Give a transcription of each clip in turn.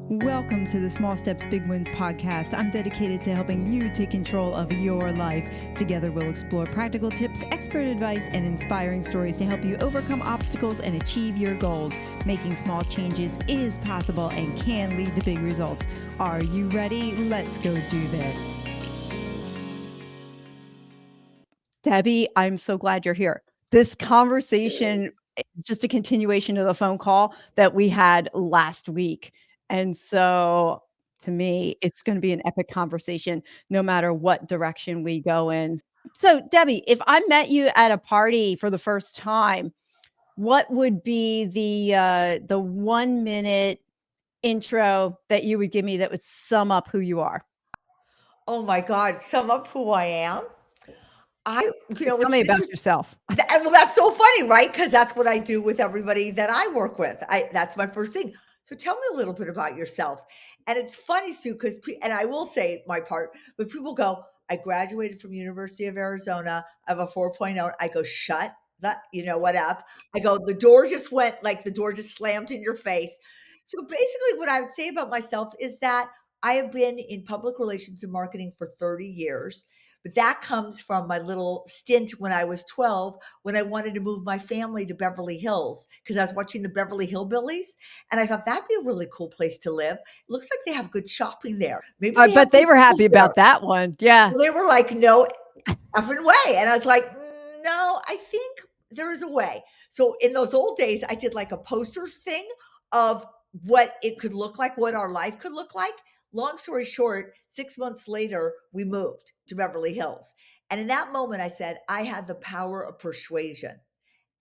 Welcome to the Small Steps, Big Wins podcast. I'm dedicated to helping you take control of your life. Together, we'll explore practical tips, expert advice, and inspiring stories to help you overcome obstacles and achieve your goals. Making small changes is possible and can lead to big results. Are you ready? Let's go do this. Debbie, I'm so glad you're here. This conversation is just a continuation of the phone call that we had last week. And so to me, it's going to be an epic conversation no matter what direction we go in. So, Debbie, if I met you at a party for the first time, what would be the 1 minute intro that you would give me that would sum up who you are? Oh my God, sum up who I am. Tell It's me about interesting. yourself. Well, that's so funny, right? Because that's what I do with everybody that I work with. That's my first thing. So tell me a little bit about yourself. And it's funny, Sue, because and I will say my part, but people go, I graduated from University of Arizona. I have a 4.0. I go, shut that, what up? I go, the door just went like the door just slammed in your face. So basically, what I would say about myself is that I have been in public relations and marketing for 30 years. But that comes from my little stint when I was 12, when I wanted to move my family to Beverly Hills because I was watching the Beverly Hillbillies. And I thought that'd be a really cool place to live. It looks like they have good shopping there. Maybe I they have bet they good were schools happy there. about that one. Yeah. Well, they were like, no effing way. And I was like, no, I think there is a way. So in those old days, I did like a posters thing of what it could look like, what our life could look like. Long story short, 6 months later, we moved to Beverly Hills. And in that moment, I said, I had the power of persuasion.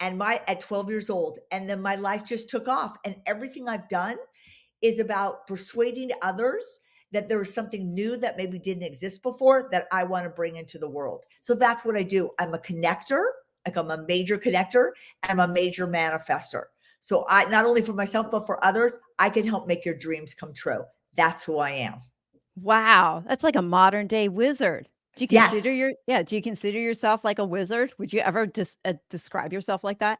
And at 12 years old, and then my life just took off. And everything I've done is about persuading others that there is something new that maybe didn't exist before that I want to bring into the world. So that's what I do. I'm a connector, like I'm a major connector, and I'm a major manifester. So I not only for myself, but for others, I can help make your dreams come true. That's who I am. Wow, that's like a modern day wizard. Yes, Do you consider yourself like a wizard? Would you ever just describe yourself like that?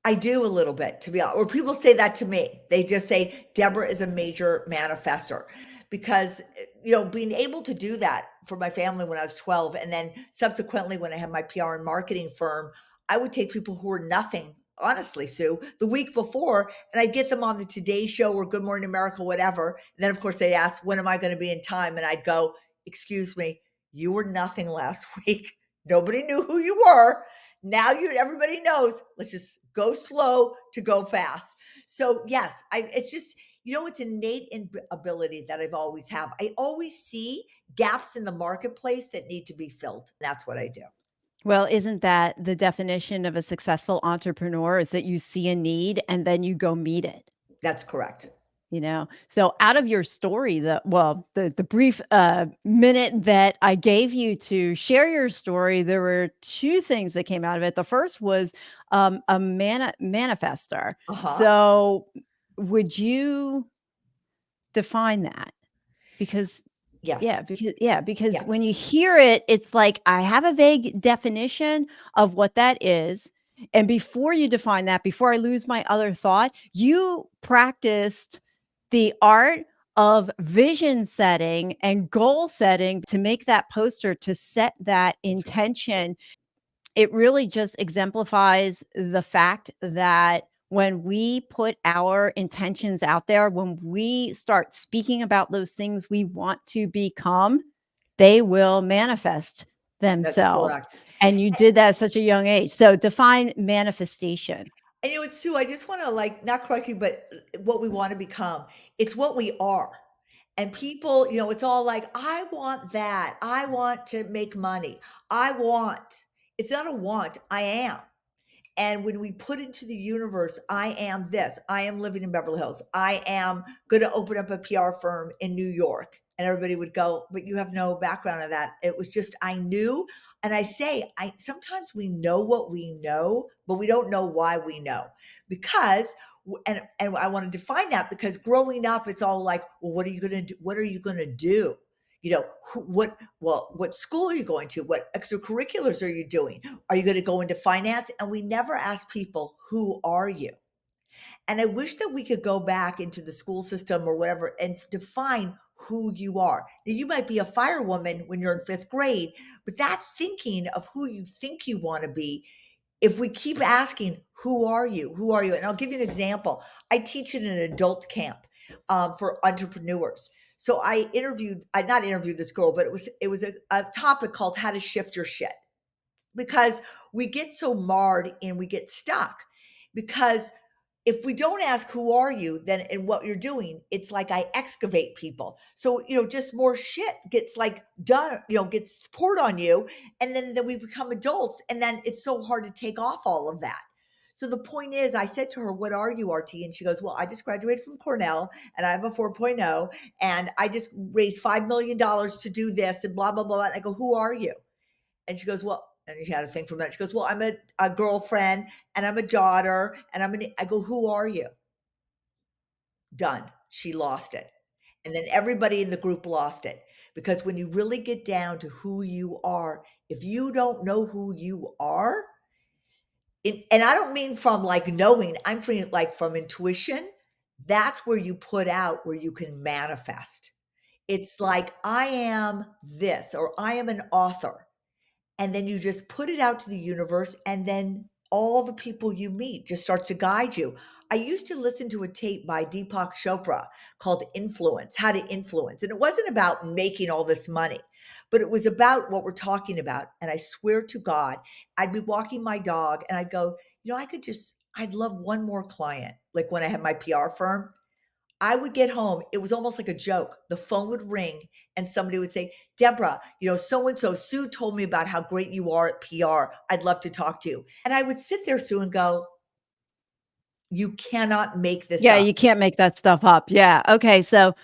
I do a little bit, to be honest. Or people say that to me. They just say, Deborah is a major manifester. Because, being able to do that for my family when I was 12, and then subsequently when I had my PR and marketing firm, I would take people who were nothing, honestly, Sue, the week before, and I'd get them on the Today Show or Good Morning America, whatever. And then, of course, they'd ask, when am I going to be in time? And I'd go, excuse me, you were nothing last week. Nobody knew who you were. Now everybody knows. Let's just go slow to go fast. So yes, it's just it's innate ability that I've always have. I always see gaps in the marketplace that need to be filled. That's what I do. Well, isn't that the definition of a successful entrepreneur is that you see a need and then you go meet it? That's correct. So out of your story, the brief minute that I gave you to share your story, there were two things that came out of it. The first was a manifester. Uh-huh. So would you define that? Because Yes. because Yes. when you hear it, it's like I have a vague definition of what that is. And before you define that, before I lose my other thought, you practiced the art of vision setting and goal setting to make that poster, to set that intention. It really just exemplifies the fact that when we put our intentions out there, when we start speaking about those things we want to become, they will manifest That's themselves. correct. And you did that at such a young age. So define manifestation. And it's Sue, I just want to not correct you, but what we want to become. It's what we are. And people, it's all like, I want that. I want to make money. It's not a want. I am. And when we put into the universe, I am this, I am living in Beverly Hills, I am going to open up a PR firm in New York. And everybody would go, but you have no background of that. It was just, I knew. And I say, sometimes we know what we know, but we don't know why we know. Because, and I want to define that because growing up, it's all like, well, what are you going to do? What are you going to do? What school are you going to? What extracurriculars are you doing? Are you going to go into finance? And we never ask people, who are you? And I wish that we could go back into the school system or whatever and define who you are. Now, you might be a firewoman when you're in fifth grade, but that thinking of who you think you want to be, if we keep asking, who are you? Who are you? And I'll give you an example. I teach in an adult camp for entrepreneurs. So I not interviewed this girl, but it was a topic called how to shift your shit, because we get so marred and we get stuck. Because if we don't ask who are you, then in what you're doing, it's like I excavate people. So, just more shit gets like done, gets poured on you. And then we become adults, and then it's so hard to take off all of that. So the point is, I said to her, what are you, RT? And she goes, well, I just graduated from Cornell and I have a 4.0 and I just raised $5 million to do this and blah, blah, blah. And I go, who are you? And she goes, well, and she had a thing for a minute. She goes, well, I'm a girlfriend and I'm a daughter and I go, who are you? Done. She lost it. And then everybody in the group lost it. Because when you really get down to who you are, if you don't know who you are, and I don't mean from like knowing, I'm feeling like from intuition, that's where you put out where you can manifest. It's like, I am this, or I am an author. And then you just put it out to the universe, and then all the people you meet just starts to guide you. I used to listen to a tape by Deepak Chopra called Influence, How to Influence. And it wasn't about making all this money, but it was about what we're talking about. And I swear to God, I'd be walking my dog and I'd go, I'd love one more client. Like when I had my PR firm, I would get home. It was almost like a joke. The phone would ring and somebody would say, Deborah, so-and-so, Sue told me about how great you are at PR. I'd love to talk to you. And I would sit there, Sue, and go, you cannot make this Yeah, up. you can't make that stuff up. Yeah. Okay. So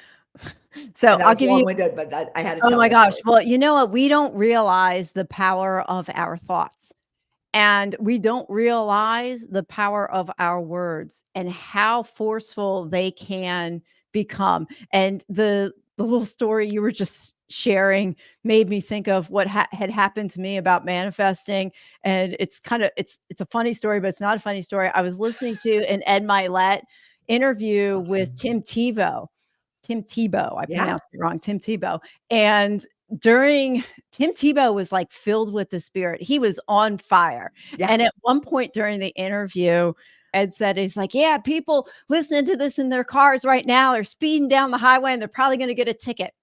And I I'll was give you. long-winded, but I had to Oh tell my that gosh. story. Well, you know what? We don't realize the power of our thoughts. And we don't realize the power of our words and how forceful they can become. And the little story you were just sharing made me think of what had happened to me about manifesting. And it's a funny story, but it's not a funny story. I was listening to an Ed Milet interview with Tim Tebow. I Yeah. pronounced it wrong. Tim Tebow. And during Tim Tebow was like filled with the spirit. He was on fire. Yeah. And at one point during the interview, Ed said, he's like, yeah, people listening to this in their cars right now are speeding down the highway and they're probably going to get a ticket.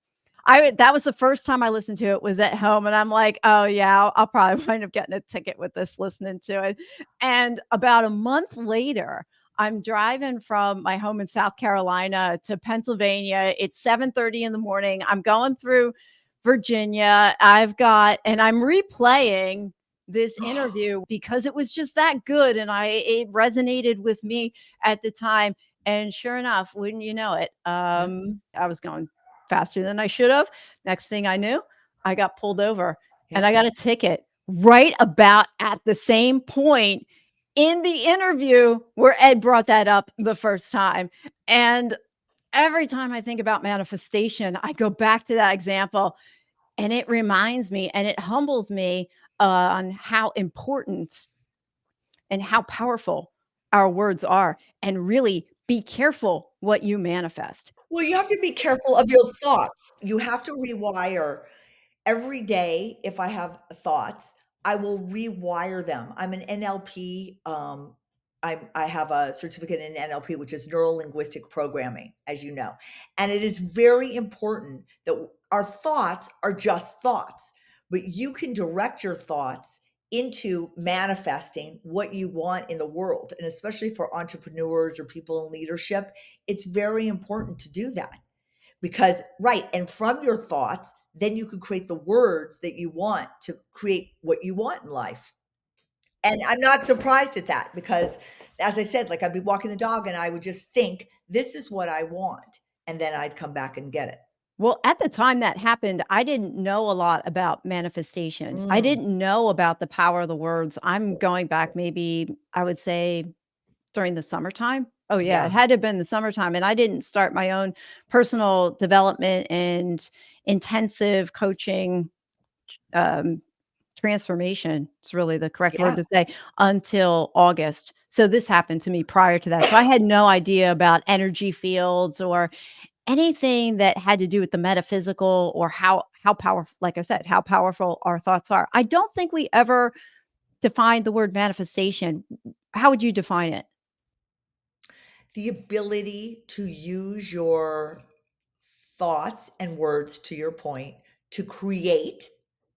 That was the first time I listened to it, was at home. And I'm like, oh yeah, I'll probably wind up getting a ticket with this, listening to it. And about a month later, I'm driving from my home in South Carolina to Pennsylvania. It's 7:30 in the morning. I'm going through Virginia. And I'm replaying this interview because it was just that good. And it resonated with me at the time. And sure enough, wouldn't you know it, Yeah. I was going faster than I should have. Next thing I knew, I got pulled over and Yeah. I got a ticket right about at the same point in the interview where Ed brought that up the first time. And every time I think about manifestation, I go back to that example, and it reminds me and it humbles me on how important and how powerful our words are. And really be careful what you manifest. Well, you have to be careful of your thoughts. You have to rewire every day. If I have thoughts, I will rewire them. I'm an NLP. I have a certificate in NLP, which is neuro linguistic programming, as you know. And it is very important that our thoughts are just thoughts, but you can direct your thoughts into manifesting what you want in the world. And especially for entrepreneurs or people in leadership, it's very important to do that. Because, right, and from your thoughts, then you can create the words that you want to create what you want in life. And I'm not surprised at that, because, as I said, like I'd be walking the dog and I would just think, this is what I want. And then I'd come back and get it. Well, at the time that happened, I didn't know a lot about manifestation. I Mm, didn't know about the power of the words. I'm going back, maybe I would say, during the summertime. Oh yeah, yeah. it had to have been the summertime. And I didn't start my own personal development and intensive coaching um, transformation. It's really the correct word Yeah, to say, until August. So this happened to me prior to that. So I had no idea about energy fields or anything that had to do with the metaphysical or how powerful, like I said, how powerful our thoughts are. I don't think we ever defined the word manifestation. How would you define it? the ability to use your thoughts and words, to your point, to create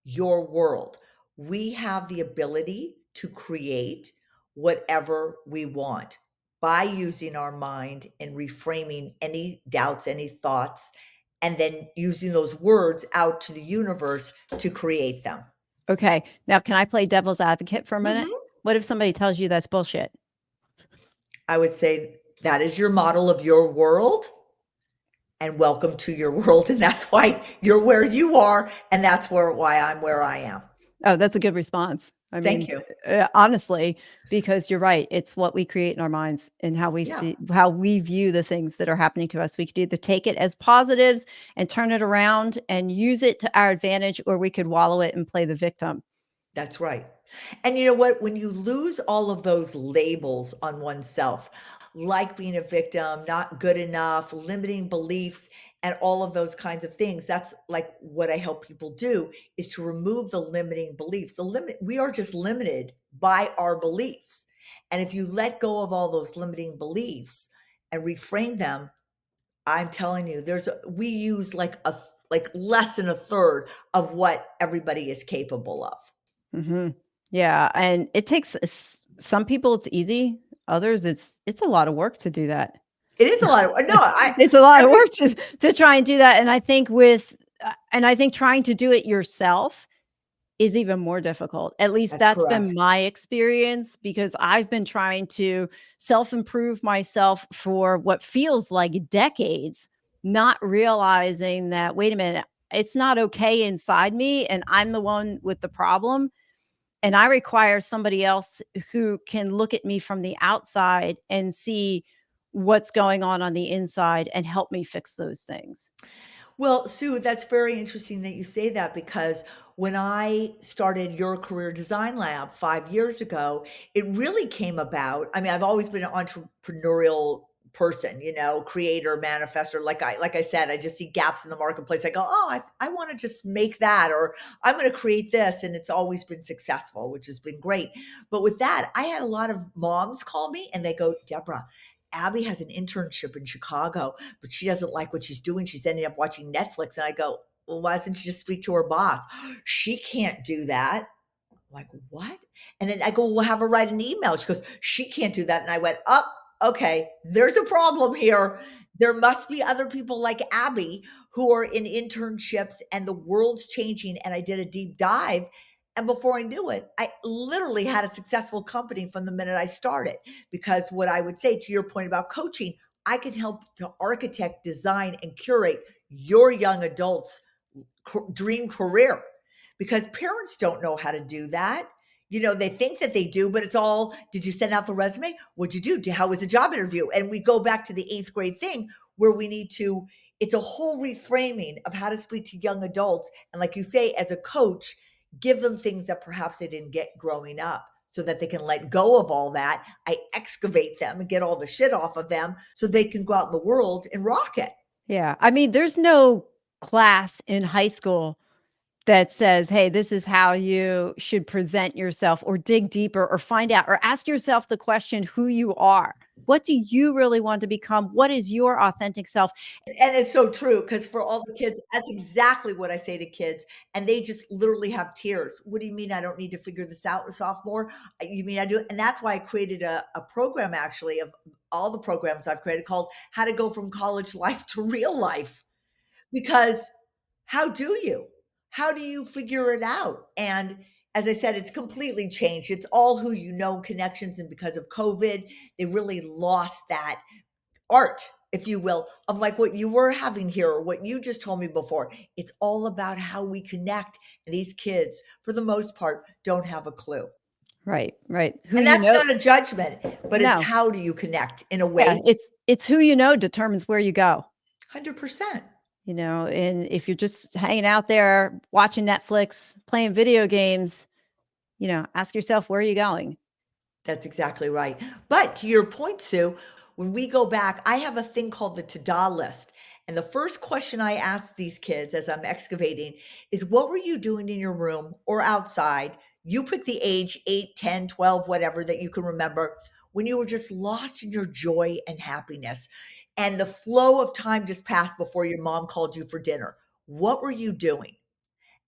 your world. We have the ability to create whatever we want by using our mind and reframing any doubts, any thoughts, and then using those words out to the universe to create them. Okay. Now, can I play devil's advocate for a minute? Mhm. What if somebody tells you that's bullshit? I would say that is your model of your world, and welcome to your world. And that's why you're where you are. And that's why I'm where I am. Oh, that's a good response. I Thank mean, you. honestly, because you're right. It's what we create in our minds and how we Yeah, see, how we view the things that are happening to us. We could either take it as positives and turn it around and use it to our advantage, or we could wallow it and play the victim. that's right. And you know what? When you lose all of those labels on oneself, like being a victim, not good enough, limiting beliefs, and all of those kinds of things, that's like what I help people do is to remove the limiting beliefs. We are just limited by our beliefs. And if you let go of all those limiting beliefs and reframe them, I'm telling you, we use like less than a third of what everybody is capable of. Mhm. Yeah, and it takes some people it's easy, others it's a lot of work to do that. It is a lot of no, I It's a lot of every work to try and do that, and I think with and I think trying to do it yourself is even more difficult. At least that's that's correct. been my experience because I've been trying to self-improve myself for what feels like decades, not realizing that, wait a minute, it's not okay inside me and I'm the one with the problem. And I require somebody else who can look at me from the outside and see what's going on the inside and help me fix those things. Well, Sue, that's very interesting that you say that because when I started Your Career Design Lab 5 years ago, it really came about. I mean, I've always been an entrepreneurial person, creator, manifestor. Like I said, I just see gaps in the marketplace. I go, "Oh, I want to just make that," or "I'm going to create this," and it's always been successful, which has been great. But with that, I had a lot of moms call me and they go, "Deborah, Abby has an internship in Chicago, but she doesn't like what she's doing. She's ending up watching Netflix." And I go, "Well, why doesn't she just speak to her boss?" "She can't do that." I'm like, "What?" And then I go, "We'll have her write an email." She goes, "She can't do that." And I went, "Up, okay, there's a problem here. There must be other people like Abby who are in internships and the world's changing." And I did a deep dive. And before I knew it, I literally had a successful company from the minute I started. Because what I would say to your point about coaching, I can help to architect, design, and curate your young adults' dream career because parents don't know how to do that. They think that they do, but it's all, did you send out the resume? What'd you do? How was the job interview? And we go back to the eighth grade thing where we need to, it's a whole reframing of how to speak to young adults. And like you say, as a coach, give them things that perhaps they didn't get growing up so that they can let go of all that. I excavate them and get all the shit off of them so they can go out in the world and rock it. Yeah. I mean, there's no class in high school that says, "Hey, this is how you should present yourself," or dig deeper or find out or ask yourself the question who you are. What do you really want to become? What is your authentic self? And it's so true because for all the kids, that's exactly what I say to kids, and they just literally have tears. "What do you mean I don't need to figure this out, sophomore? You mean I do?" And that's why I created a program actually of all the programs I've created called How to Go from College Life to Real Life. Because how do you? How do you figure it out? And as I said, it's completely changed. It's all who you know connections. And because of COVID, they really lost that art, if you will, of like what you were having here or what you just told me before. It's all about how we connect. And these kids, for the most part, don't have a clue. Right, right. Who And you that's know. not a judgment, but it's No. how do you connect in a Yeah, way. it's who you know determines where you go. 100%. And if you're just hanging out there watching Netflix, playing video games, ask yourself, where are you going? That's exactly right. But to your point, Sue, when we go back, I have a thing called the to-do list. And the first question I ask these kids as I'm excavating is, what were you doing in your room or outside? You pick the age 8, 10, 12, whatever that you can remember, when you were just lost in your joy and happiness. And the flow of time just passed before your mom called you for dinner. What were you doing?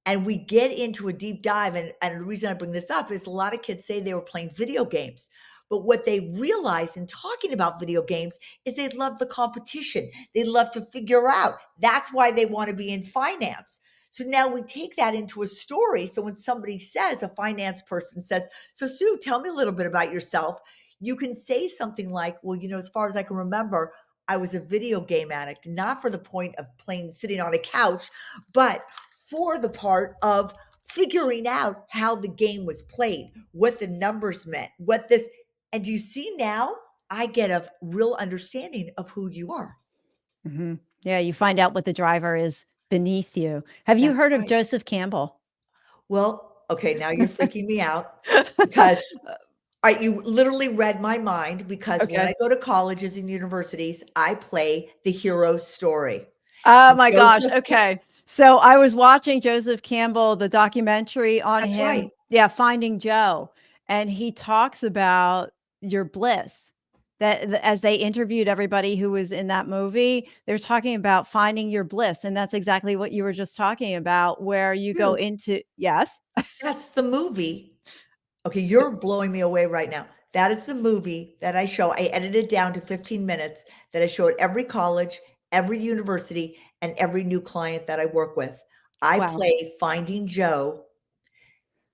And we get into a deep dive. And the reason I bring this up is a lot of kids say they were playing video games. But what they realize in talking about video games is they love the competition. They love to figure out. That's why they want to be in finance. So now we take that into a story. So when somebody says, a finance person says, so Sue, tell me a little bit about yourself. You can say something like, well, as far as I can remember, I was a video game addict, not for the point of playing, sitting on a couch, but for the part of figuring out how the game was played, what the numbers meant, and you see now I get a real understanding of who you are. Mm-hmm. Yeah, you find out what the driver is beneath you. Have you That's heard of right. Joseph Campbell? Well, okay, now you're freaking me out because you literally read my mind, because when Okay. I go to colleges and universities, I play the hero story. Oh my gosh. Joseph, Okay. So I was watching Joseph Campbell, the documentary on that's right. him. Yeah, Finding Joe. And he talks about your bliss. As they interviewed everybody who was in that movie, they're talking about finding your bliss. And that's exactly what you were just talking about, where you go Dude, into, yes. that's the movie. Okay, you're blowing me away right now. That is the movie that I show. I edited down to 15 minutes that I show at every college, every university, and every new client that I work with. I Wow. play Finding Joe.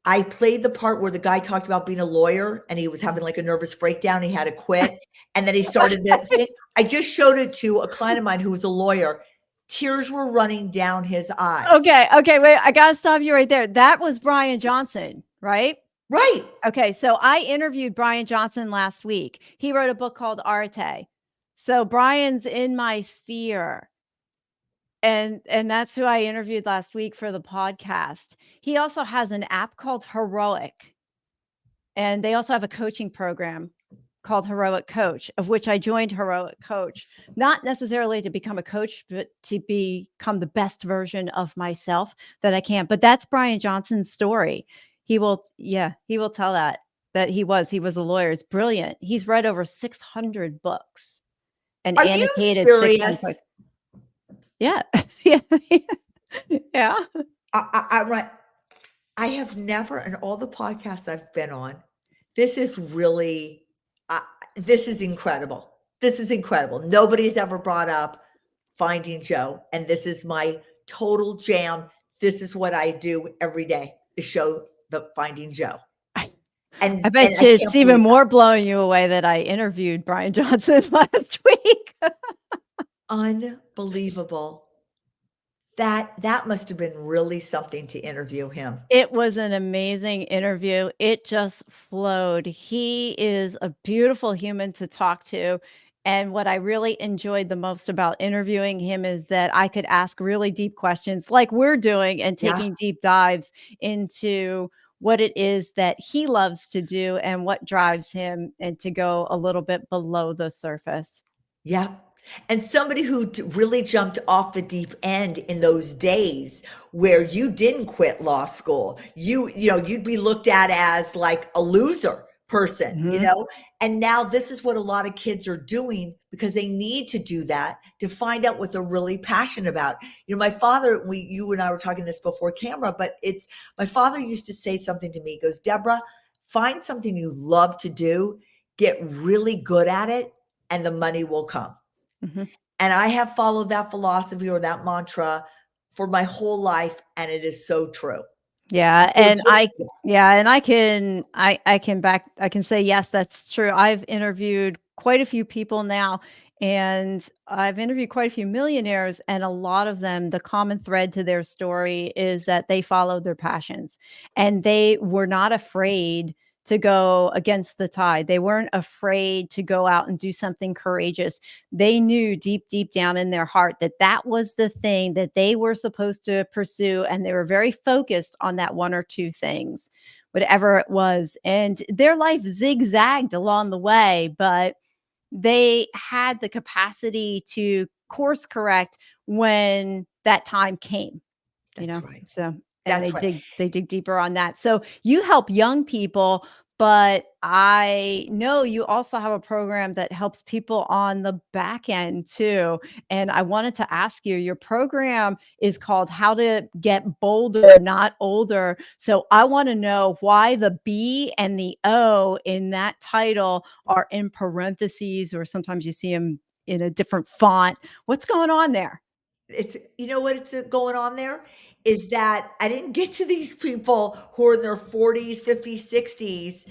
I played the part where the guy talked about being a lawyer and he was having like a nervous breakdown. He had to quit. And then he started the thing. I just showed it to a client of mine who was a lawyer. Tears were running down his eyes. Okay. Okay. Wait, I got to stop you right there. That was Brian Johnson, right? Right. Okay, so I interviewed Brian Johnson last week. He wrote a book called Arte. So Brian's in my sphere. And that's who I interviewed last week for the podcast. He also has an app called Heroic. And they also have a coaching program called Heroic Coach, of which I joined Heroic Coach, not necessarily to become a coach, but to become the best version of myself that I can. But that's Brian Johnson's story. He will tell that he was a lawyer. It's brilliant. He's read over 600 books and Are you annotated 600 serious? books. Yeah. Yeah. Yeah. I'm right. I have never, in all the podcasts I've been on, this is really, this is incredible. This is incredible. Nobody's ever brought up Finding Joe, and this is my total jam. This is what I do every day, is show the Finding Joe. I And bet I you can't it's even believe more blowing you away that I interviewed Brian Johnson last week. unbelievable. That must have been really something to interview him. It was an amazing interview. It just flowed. He is a beautiful human to talk to. And what I really enjoyed the most about interviewing him is that I could ask really deep questions like we're doing and Yeah. taking deep dives into what it is that he loves to do and what drives him, and to go a little bit below the surface. Yeah. And somebody who really jumped off the deep end in those days where you didn't quit law school. You'd be looked at as like a loser person, Mhm. and now this is what a lot of kids are doing because they need to do that to find out what they're really passionate about. My father, you and I were talking this before camera, but my father used to say something to me. He goes, Deborah, find something you love to do, get really good at it, and the money will come. Mhm. And I have followed that philosophy or that mantra for my whole life, and it is so true. Yeah, So and just I can say yes, that's true. I've interviewed quite a few people now, and I've interviewed quite a few millionaires, and a lot of them, the common thread to their story is that they followed their passions, and they were not afraid to go against the tide. They weren't afraid to go out and do something courageous. They knew deep down in their heart that that was the thing that they were supposed to pursue. And they were very focused on that one or two things, whatever it was. And their life zigzagged along the way, but they had the capacity to course correct when that time came, you That's know? right. So, and That's right. they dig deeper on that. So, you help young people, but I know you also have a program that helps people on the back end too. And I wanted to ask you, your program is called How to Get Bolder, Not Older. So, I want to know why the B and the O in that title are in parentheses, or sometimes you see them in a different font. What's going on there? It's you know what it's going on there is that I didn't get to these people who are in their 40s, 50s, 60s,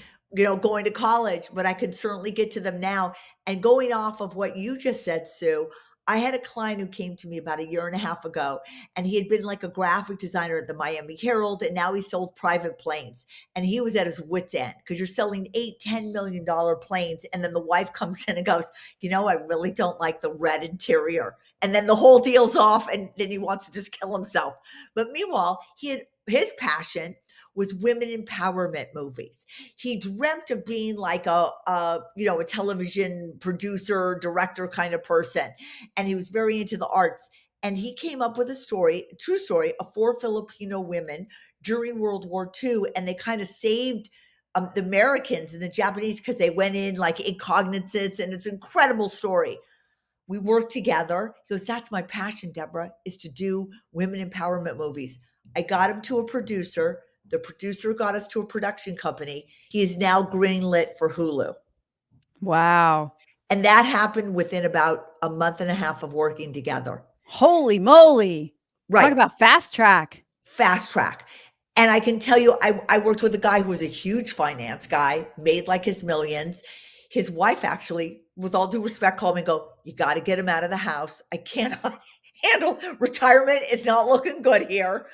going to college, but I can certainly get to them now. And going off of what you just said, Sue, I had a client who came to me about a year and a half ago, and he had been like a graphic designer at the Miami Herald, and now he sold private planes. And he was at his wits' end because you're selling $8, $10 million planes. And then the wife comes in and goes, I really don't like the red interior, and then the whole deal's off, and then he wants to just kill himself. But meanwhile, his passion was women empowerment movies. He dreamt of being like a television producer, director kind of person, and he was very into the arts. And he came up with a true story of 4 Filipino women during World War II, and they kind of saved the Americans and the Japanese because they went in like incognizance, and it's an incredible story. We worked together. He goes, that's my passion, Deborah, is to do women empowerment movies. I got him to a producer. The producer got us to a production company. He is now greenlit for Hulu. Wow. And that happened within about a month and a half of working together. Holy moly. Talk Right. about fast track. Fast track. And I can tell you, I worked with a guy who was a huge finance guy, made like his millions. His wife actually, with all due respect, called me and go, you got to get him out of the house. I cannot handle retirement. Is not looking good here.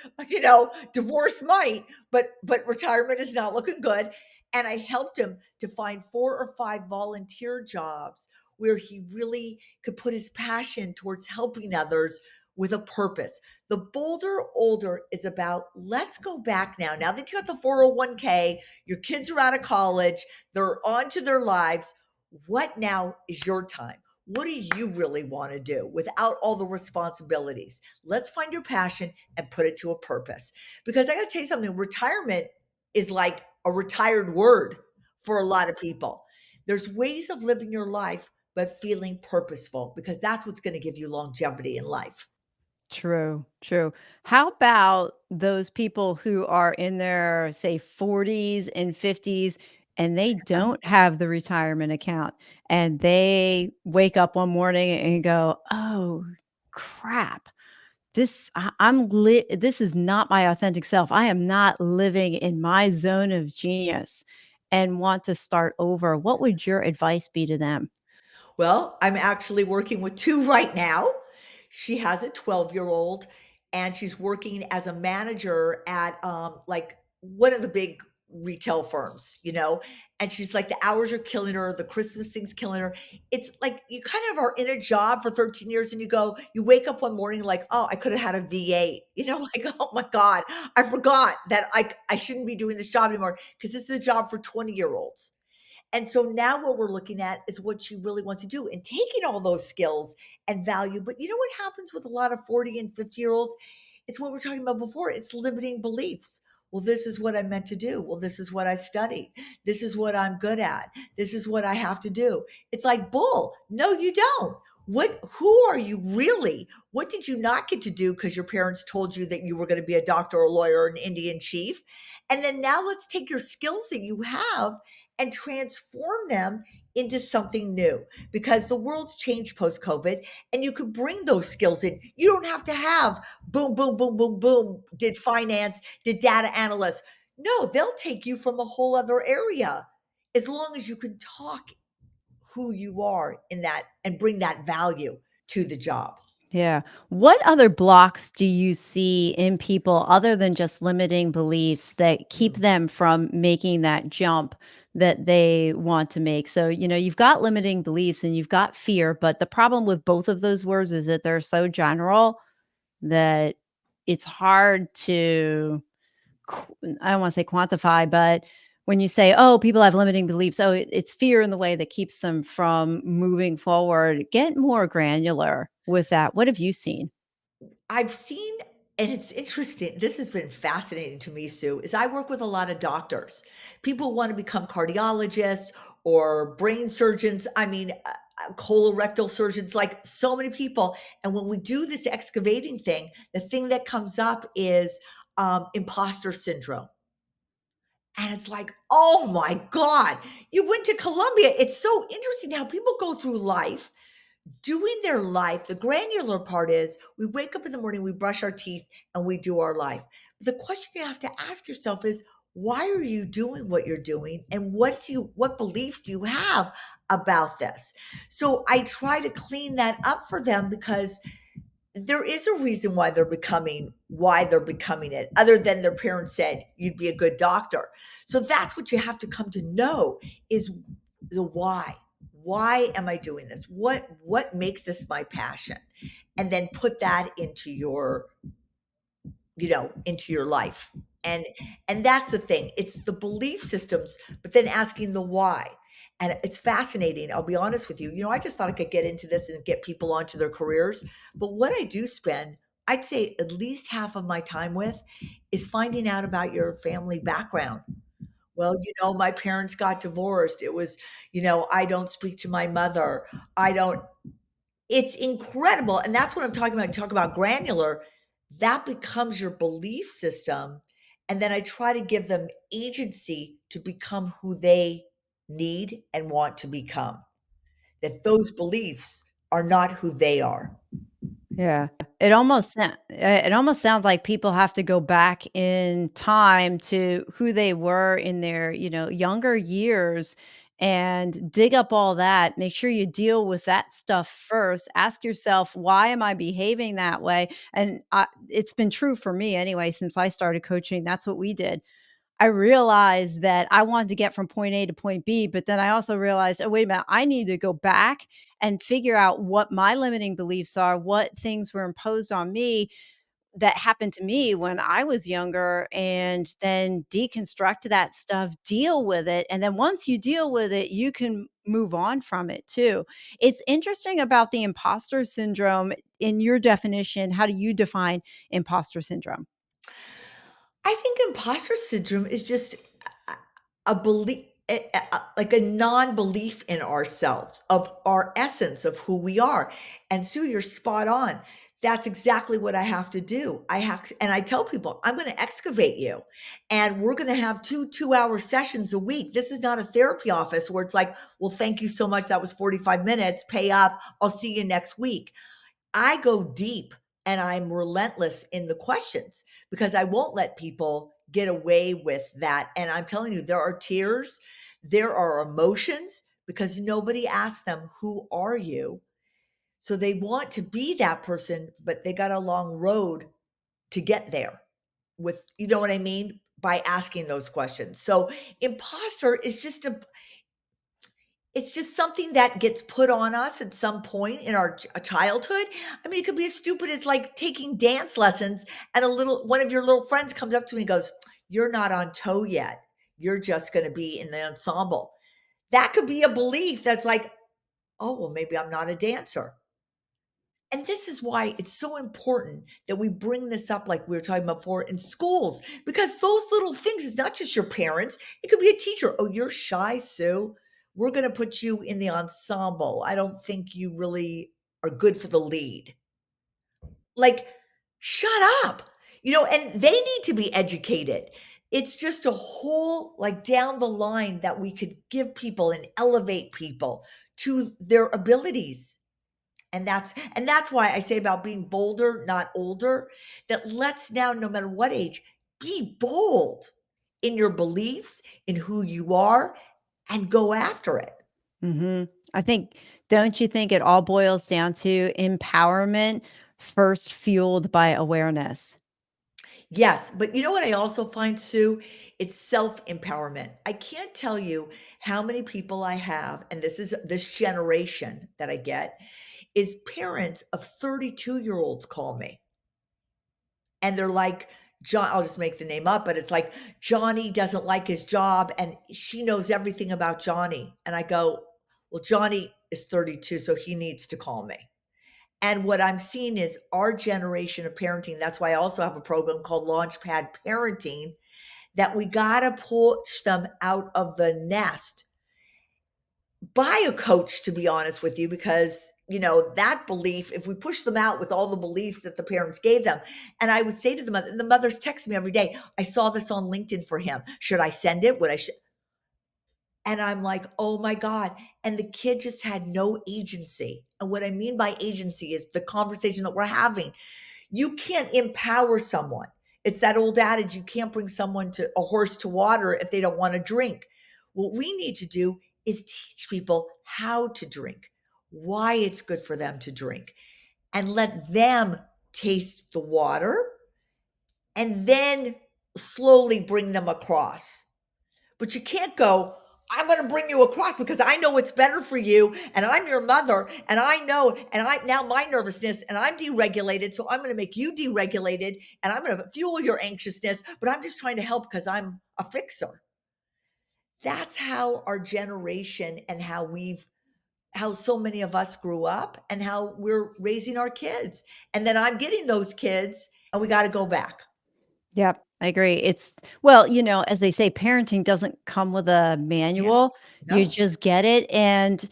Divorce might, but retirement is not looking good. And I helped him to find 4 or 5 volunteer jobs where he really could put his passion towards helping others with a purpose. The bolder older is about, let's go back now. Now that you got the 401k, your kids are out of college, they're on to their lives. What now is your time? What do you really want to do without all the responsibilities? Let's find your passion and put it to a purpose. Because I got to tell you something, retirement is like a retired word for a lot of people. There's ways of living your life, but feeling purposeful, because that's what's going to give you longevity in life. True, true. How about those people who are in their, say, 40s and 50s, and they don't have the retirement account, and they wake up one morning and go, "Oh, crap. This is not my authentic self. I am not living in my zone of genius," and want to start over. What would your advice be to them? Well, I'm actually working with 2 right now. She has a 12-year-old, and she's working as a manager at, like, one of the big retail firms. And she's like, the hours are killing her, the Christmas thing's killing her. It's like you kind of are in a job for 13 years, and you wake up one morning like, "Oh, I could have had a V8." Like, "Oh my god, I forgot that I shouldn't be doing this job anymore because this is a job for 20-year-olds." And so now what we're looking at is what she really wants to do and taking all those skills and value. But you know what happens with a lot of 40 and 50-year-olds? It's what we're talking about before. It's limiting beliefs. Well, this is what I meant to do. Well, this is what I studied. This is what I'm good at. This is what I have to do. It's like bull. No, you don't. Who are you really? What did you not get to do because your parents told you that you were going to be a doctor or a lawyer or an Indian chief? And then now let's take your skills that you have and transform them into something new, because the world's changed post COVID, and you could bring those skills in. You don't have to have boom, boom, boom, boom, boom, did finance, did data analyst. No, they'll take you from a whole other area as long as you can talk who you are in that and bring that value to the job. Yeah. What other blocks do you see in people other than just limiting beliefs that keep Mm. them from making that jump that they want to make? So, you've got limiting beliefs and you've got fear, but the problem with both of those words is that they're so general that it's hard to I don't want to say quantify, but when you say, "Oh, people have limiting beliefs," oh, it's fear in the way that keeps them from moving forward. Get more granular with that. What have you seen? I've seen, and it's interesting, this has been fascinating to me, Sue, is I work with a lot of doctors. People want to become cardiologists or brain surgeons. I mean, colorectal surgeons, like so many people. And when we do this excavating thing, the thing that comes up is imposter syndrome. And it's like, oh my God, you went to Columbia. It's so interesting how people go through life doing their life. The granular part is we wake up in the morning, we brush our teeth, and we do our life. But the question you have to ask yourself is, why are you doing what you're doing, and what beliefs do you have about this? So I try to clean that up for them, because there is a reason why they're becoming it, other than their parents said you'd be a good doctor. So that's what you have to come to know, is the why. Why am I doing this? What makes this my passion? And then put that into your, into your life. And that's the thing. It's the belief systems, but then asking the why. And it's fascinating. I'll be honest with you. I just thought I could get into this and get people onto their careers. But what I do spend, I'd say at least half of my time with, is finding out about your family background. Well, my parents got divorced. It was, I don't speak to my mother. I don't, it's incredible. And that's what I'm talking about. Talk about granular. That becomes your belief system. And then I try to give them agency to become who they need and want to become. That those beliefs are not who they are. Yeah. It almost sounds like people have to go back in time to who they were in their, younger years and dig up all that. Make sure you deal with that stuff first. Ask yourself, why am I behaving that way? And it's been true for me anyway since I started coaching. That's what we did. I realized that I wanted to get from point A to point B, but then I also realized, oh, wait a minute, I need to go back and figure out what my limiting beliefs are, what things were imposed on me that happened to me when I was younger, and then deconstruct that stuff, deal with it. And then once you deal with it, you can move on from it too. It's interesting about the imposter syndrome in your definition. How do you define imposter syndrome? I think imposter syndrome is just a a belief, like a non-belief in ourselves, of our essence of who we are. And Sue, you're spot on. That's exactly what I have to do. And I tell people, I'm going to excavate you, and we're going to have 2 2-hour sessions a week. This is not a therapy office where it's like, well, thank you so much. That was 45 minutes. Pay up. I'll see you next week. I go deep, and I'm relentless in the questions, because I won't let people get away with that. And I'm telling you, there are tears, there are emotions, because nobody asked them, who are you? So they want to be that person, but they got a long road to get there, with, you know what I mean? By asking those questions. So imposter is just it's just something that gets put on us at some point in our childhood. I mean, it could be as stupid as like taking dance lessons, and one of your little friends comes up to me and goes, "You're not on toe yet. You're just going to be in the ensemble." That could be a belief that's like, "Oh, well, maybe I'm not a dancer." And this is why it's so important that we bring this up, like we were talking about before, in schools, because those little things, it's not just your parents. It could be a teacher. "Oh, you're shy, Sue. We're going to put you in the ensemble. I don't think you really are good for the lead." Like, shut up. And they need to be educated. It's just a whole, like, down the line, that we could give people and elevate people to their abilities. And that's why I say about being bolder, not older, that let's now, no matter what age, be bold in your beliefs, in who you are, and go after it. I think, don't you think it all boils down to empowerment first fueled by awareness? Yes, but you know what I also find, Sue? It's self-empowerment. I can't tell you how many people I have, and this generation that I get, is parents of 32-year-olds call me. And they're like, John, I'll just make the name up, but it's like Johnny doesn't like his job and she knows everything about Johnny. And I go, well, Johnny is 32, so he needs to call me. And what I'm seeing is our generation of parenting. That's why I also have a program called Launchpad Parenting, that we got to push them out of the nest by a coach, to be honest with you, because that belief, if we push them out with all the beliefs that the parents gave them. And I would say to the mothers text me every day, I saw this on LinkedIn for him, should I send it, and I'm like, oh my God. And the kid just had no agency. And what I mean by agency is the conversation that we're having. You can't empower someone. It's that old adage, you can't bring a horse to water if they don't want to drink. What we need to do is teach people how to drink, why it's good for them to drink, and let them taste the water and then slowly bring them across. But you can't go, I'm going to bring you across because I know what's better for you. And I'm your mother. And I know, and I now my nervousness and I'm deregulated. So I'm going to make you deregulated and I'm going to fuel your anxiousness. But I'm just trying to help because I'm a fixer. That's how our generation and how so many of us grew up and how we're raising our kids. And then I'm getting those kids and we got to go back. Yep, I agree. Well, as they say, parenting doesn't come with a Yeah. manual. You No, just get it. And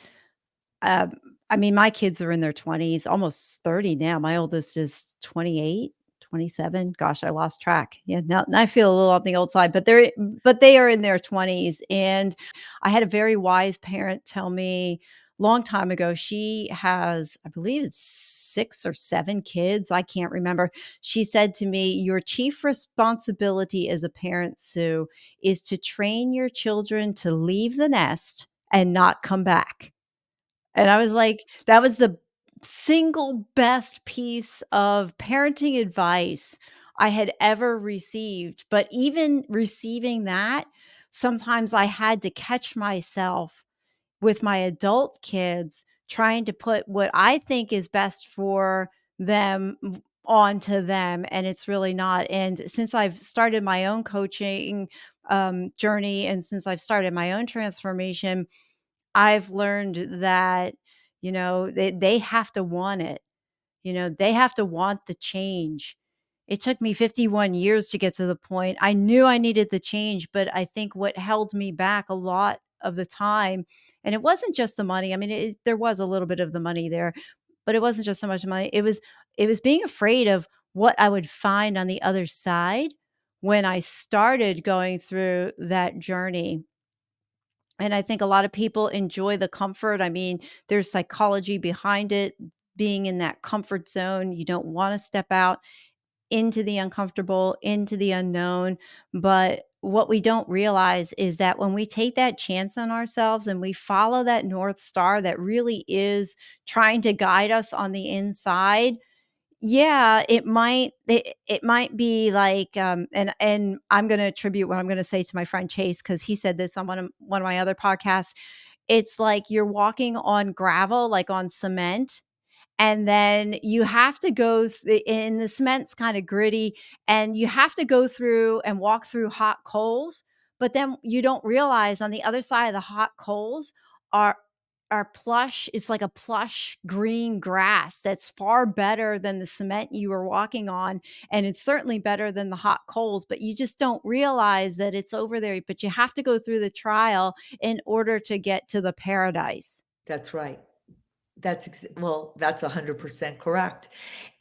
Um, I mean, my kids are in their 20s, almost 30 now. My oldest is 28, 27. Gosh, I lost track. Yeah, now I feel a little on the old side, but they are in their 20s. And I had a very wise parent tell me long time ago. She has, I believe it's 6 or 7 kids. I can't remember. She said to me, "Your chief responsibility as a parent, Sue, is to train your children to leave the nest and not come back." And I was like, that was the single best piece of parenting advice I had ever received. But even receiving that, sometimes I had to catch myself with my adult kids trying to put what I think is best for them onto them. And it's really not. And since I've started my own coaching journey and since I've started my own transformation, I've learned that, they have to want it. They have to want the change. It took me 51 years to get to the point. I knew I needed the change, but I think what held me back a lot of the time, and it wasn't just the money. I mean, there was a little bit of the money there, but it wasn't just so much money. It was being afraid of what I would find on the other side when I started going through that journey. And I think a lot of people enjoy the comfort. I mean, there's psychology behind it, being in that comfort zone. You don't want to step out into the uncomfortable, into the unknown. But what we don't realize is that when we take that chance on ourselves and we follow that North Star that really is trying to guide us on the inside, yeah, it might be like, and I'm gonna attribute what I'm gonna say to my friend Chase because he said this on one of my other podcasts. It's like you're walking on gravel, like on cement, and then you have to and the cement's kinda gritty, and you have to go through and walk through hot coals, but then you don't realize on the other side of the hot coals are plush. It's like a plush green grass that's far better than the cement you were walking on, and it's certainly better than the hot coals, but you just don't realize that it's over there, but you have to go through the trial in order to get to the paradise. that's right. That's 100% correct.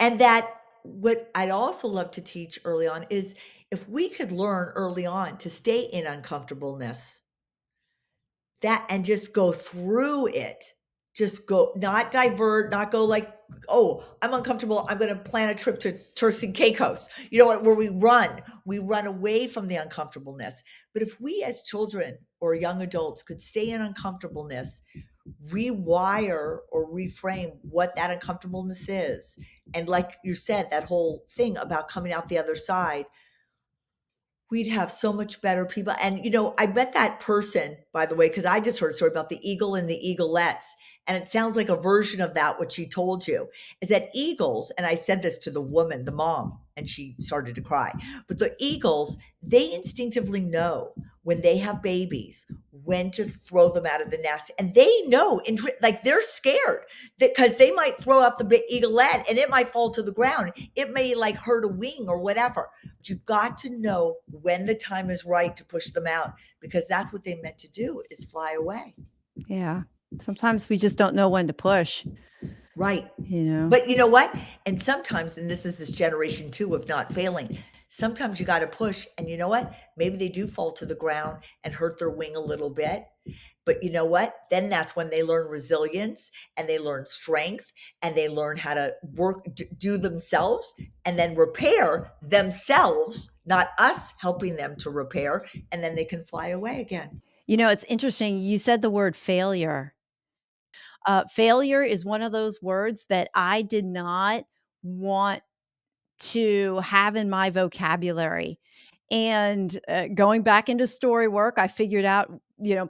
And that what I'd also love to teach early on is if we could learn early on to stay in uncomfortableness, that and just go through it. Just go, not divert, not go like, oh, I'm uncomfortable. I'm going to plan a trip to Turks and Caicos. You know what? Where we run away from the uncomfortableness. But if we as children or young adults could stay in uncomfortableness, rewire or reframe what that uncomfortableness is. And like you said, that whole thing about coming out the other side, we'd have so much better people. And, I bet that person, by the way, because I just heard a story about the eagle and the eaglets. and it sounds like a version of that, what she told you, is that eagles, and I said this to the woman, the mom, and she started to cry, but the eagles, they instinctively know when they have babies when to throw them out of the nest, and they know, like they're scared that because they might throw out the eaglet and it might fall to the ground, it may like hurt a wing or whatever, but you've got to know when the time is right to push them out, because that's what they meant to do, is fly away. Yeah. Sometimes we just don't know when to push, Right. you know? But you know what? And sometimes, and this is this generation too of not failing, sometimes you got to push. And you know what? Maybe they do fall to the ground and hurt their wing a little bit. But you know what? Then that's when they learn resilience and they learn strength and they learn how to work, do themselves and then repair themselves, not us helping them to repair. And then they can fly away again. You know, it's interesting. You said the word failure. Failure is one of those words that I did not want to have in my vocabulary. And going back into story work, I figured out,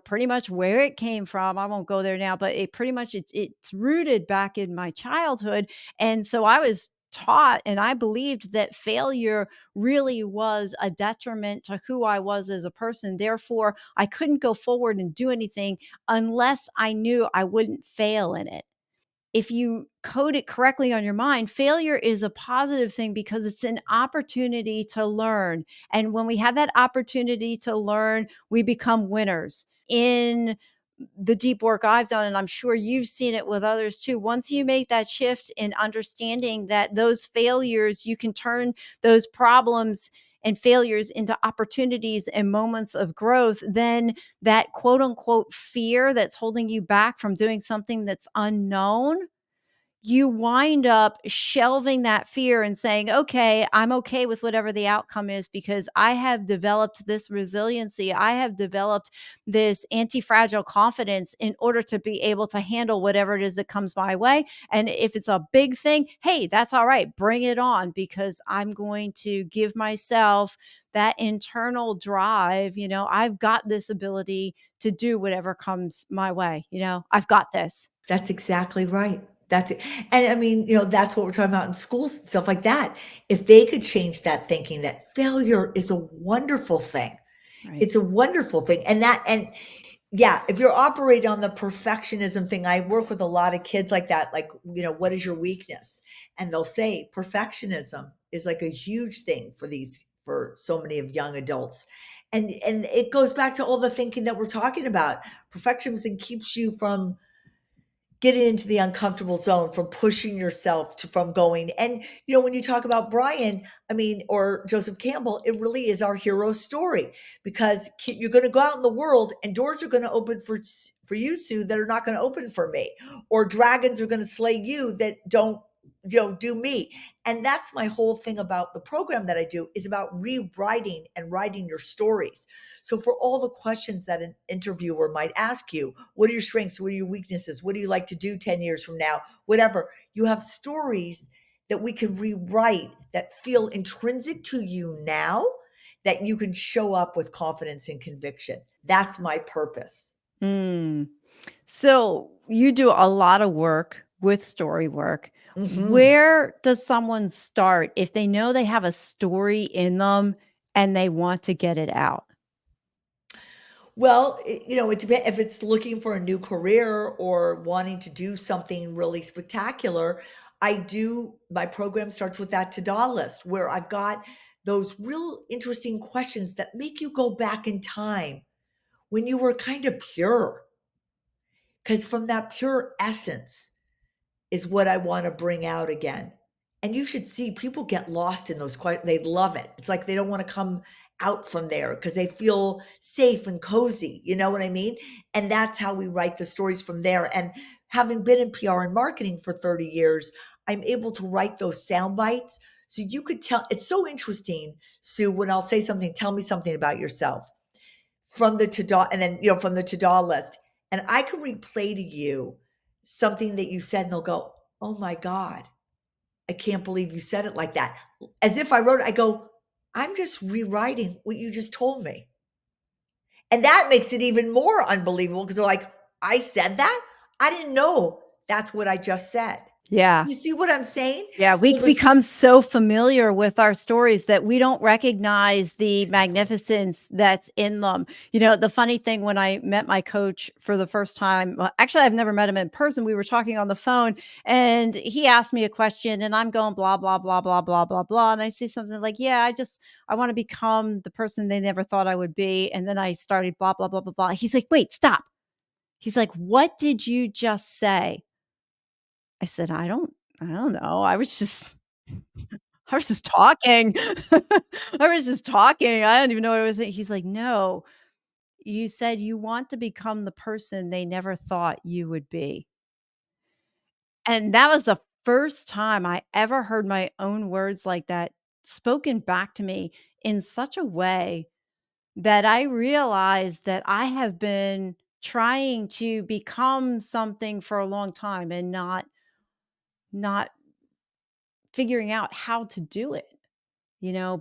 pretty much where it came from. I won't go there now, but it pretty much it's rooted back in my childhood. And so I was taught and I believed that failure really was a detriment to who I was as a person. Therefore, I couldn't go forward and do anything unless I knew I wouldn't fail in it. If you code it correctly on your mind, failure is a positive thing because it's an opportunity to learn. And when we have that opportunity to learn, we become winners. In the deep work I've done, and I'm sure you've seen it with others too, once you make that shift in understanding that those failures, you can turn those problems and failures into opportunities and moments of growth, then that quote unquote fear that's holding you back from doing something that's unknown, you wind up shelving that fear and saying, okay, I'm okay with whatever the outcome is because I have developed this resiliency. I have developed this anti-fragile confidence in order to be able to handle whatever it is that comes my way. And if it's a big thing, hey, that's all right. Bring it on because I'm going to give myself that internal drive. I've got this ability to do whatever comes my way. I've got this. That's exactly right. That's it. And I mean, that's what we're talking about in schools and stuff like that. If they could change that thinking that failure is a wonderful thing. Right. It's a wonderful thing. And yeah, if you're operating on the perfectionism thing, I work with a lot of kids like that. Like, what is your weakness? And they'll say perfectionism is like a huge thing for so many of young adults. And it goes back to all the thinking that we're talking about. Perfectionism keeps you from getting into the uncomfortable zone, from pushing yourself from going. And, when you talk about Brian, or Joseph Campbell, it really is our hero story, because you're going to go out in the world and doors are going to open for you, Sue, that are not going to open for me, or dragons are going to slay you that don't, do me. And that's my whole thing about the program that I do, is about rewriting and writing your stories. So for all the questions that an interviewer might ask you, what are your strengths? What are your weaknesses? What do you like to do 10 years from now? Whatever. You have stories that we can rewrite that feel intrinsic to you now, that you can show up with confidence and conviction. That's my purpose. Mm. So you do a lot of work with story work. Mhm. Where does someone start if they know they have a story in them and they want to get it out? Well, it depends if it's looking for a new career or wanting to do something really spectacular. My program starts with that to-do list where I've got those real interesting questions that make you go back in time when you were kind of pure. Because from that pure essence is what I want to bring out again. And you should see people get lost in those they love it. It's like they don't want to come out from there because they feel safe and cozy. You know what I mean? And that's how we write the stories from there. And having been in PR and marketing for 30 years, I'm able to write those sound bites. So you could tell, it's so interesting, Sue, when I'll say something, tell me something about yourself from the to-do, and then, from the to-do list. And I can replay to you something that you said and they'll go, oh my God, I can't believe you said it like that. As if I wrote it, I go, I'm just rewriting what you just told me. And that makes it even more unbelievable because they're like, I said that? I didn't know that's what I just said. Yeah. You see what I'm saying? Yeah, we So this become so familiar with our stories that we don't recognize the Exactly. magnificence that's in them. The funny thing when I met my coach for the first time, well, actually, I've never met him in person. We were talking on the phone and he asked me a question and I'm going blah, blah, blah, blah, blah, blah, blah. And I say something like, yeah, I want to become the person they never thought I would be. And then I started blah, blah, blah, blah, blah. He's like, wait, stop. He's like, what did you just say? I said, I don't know. I was just talking. I was just talking. I don't even know what I was saying. He's like, "No, you said you want to become the person they never thought you would be." And that was the first time I ever heard my own words like that spoken back to me in such a way that I realized that I have been trying to become something for a long time and not figuring out how to do it.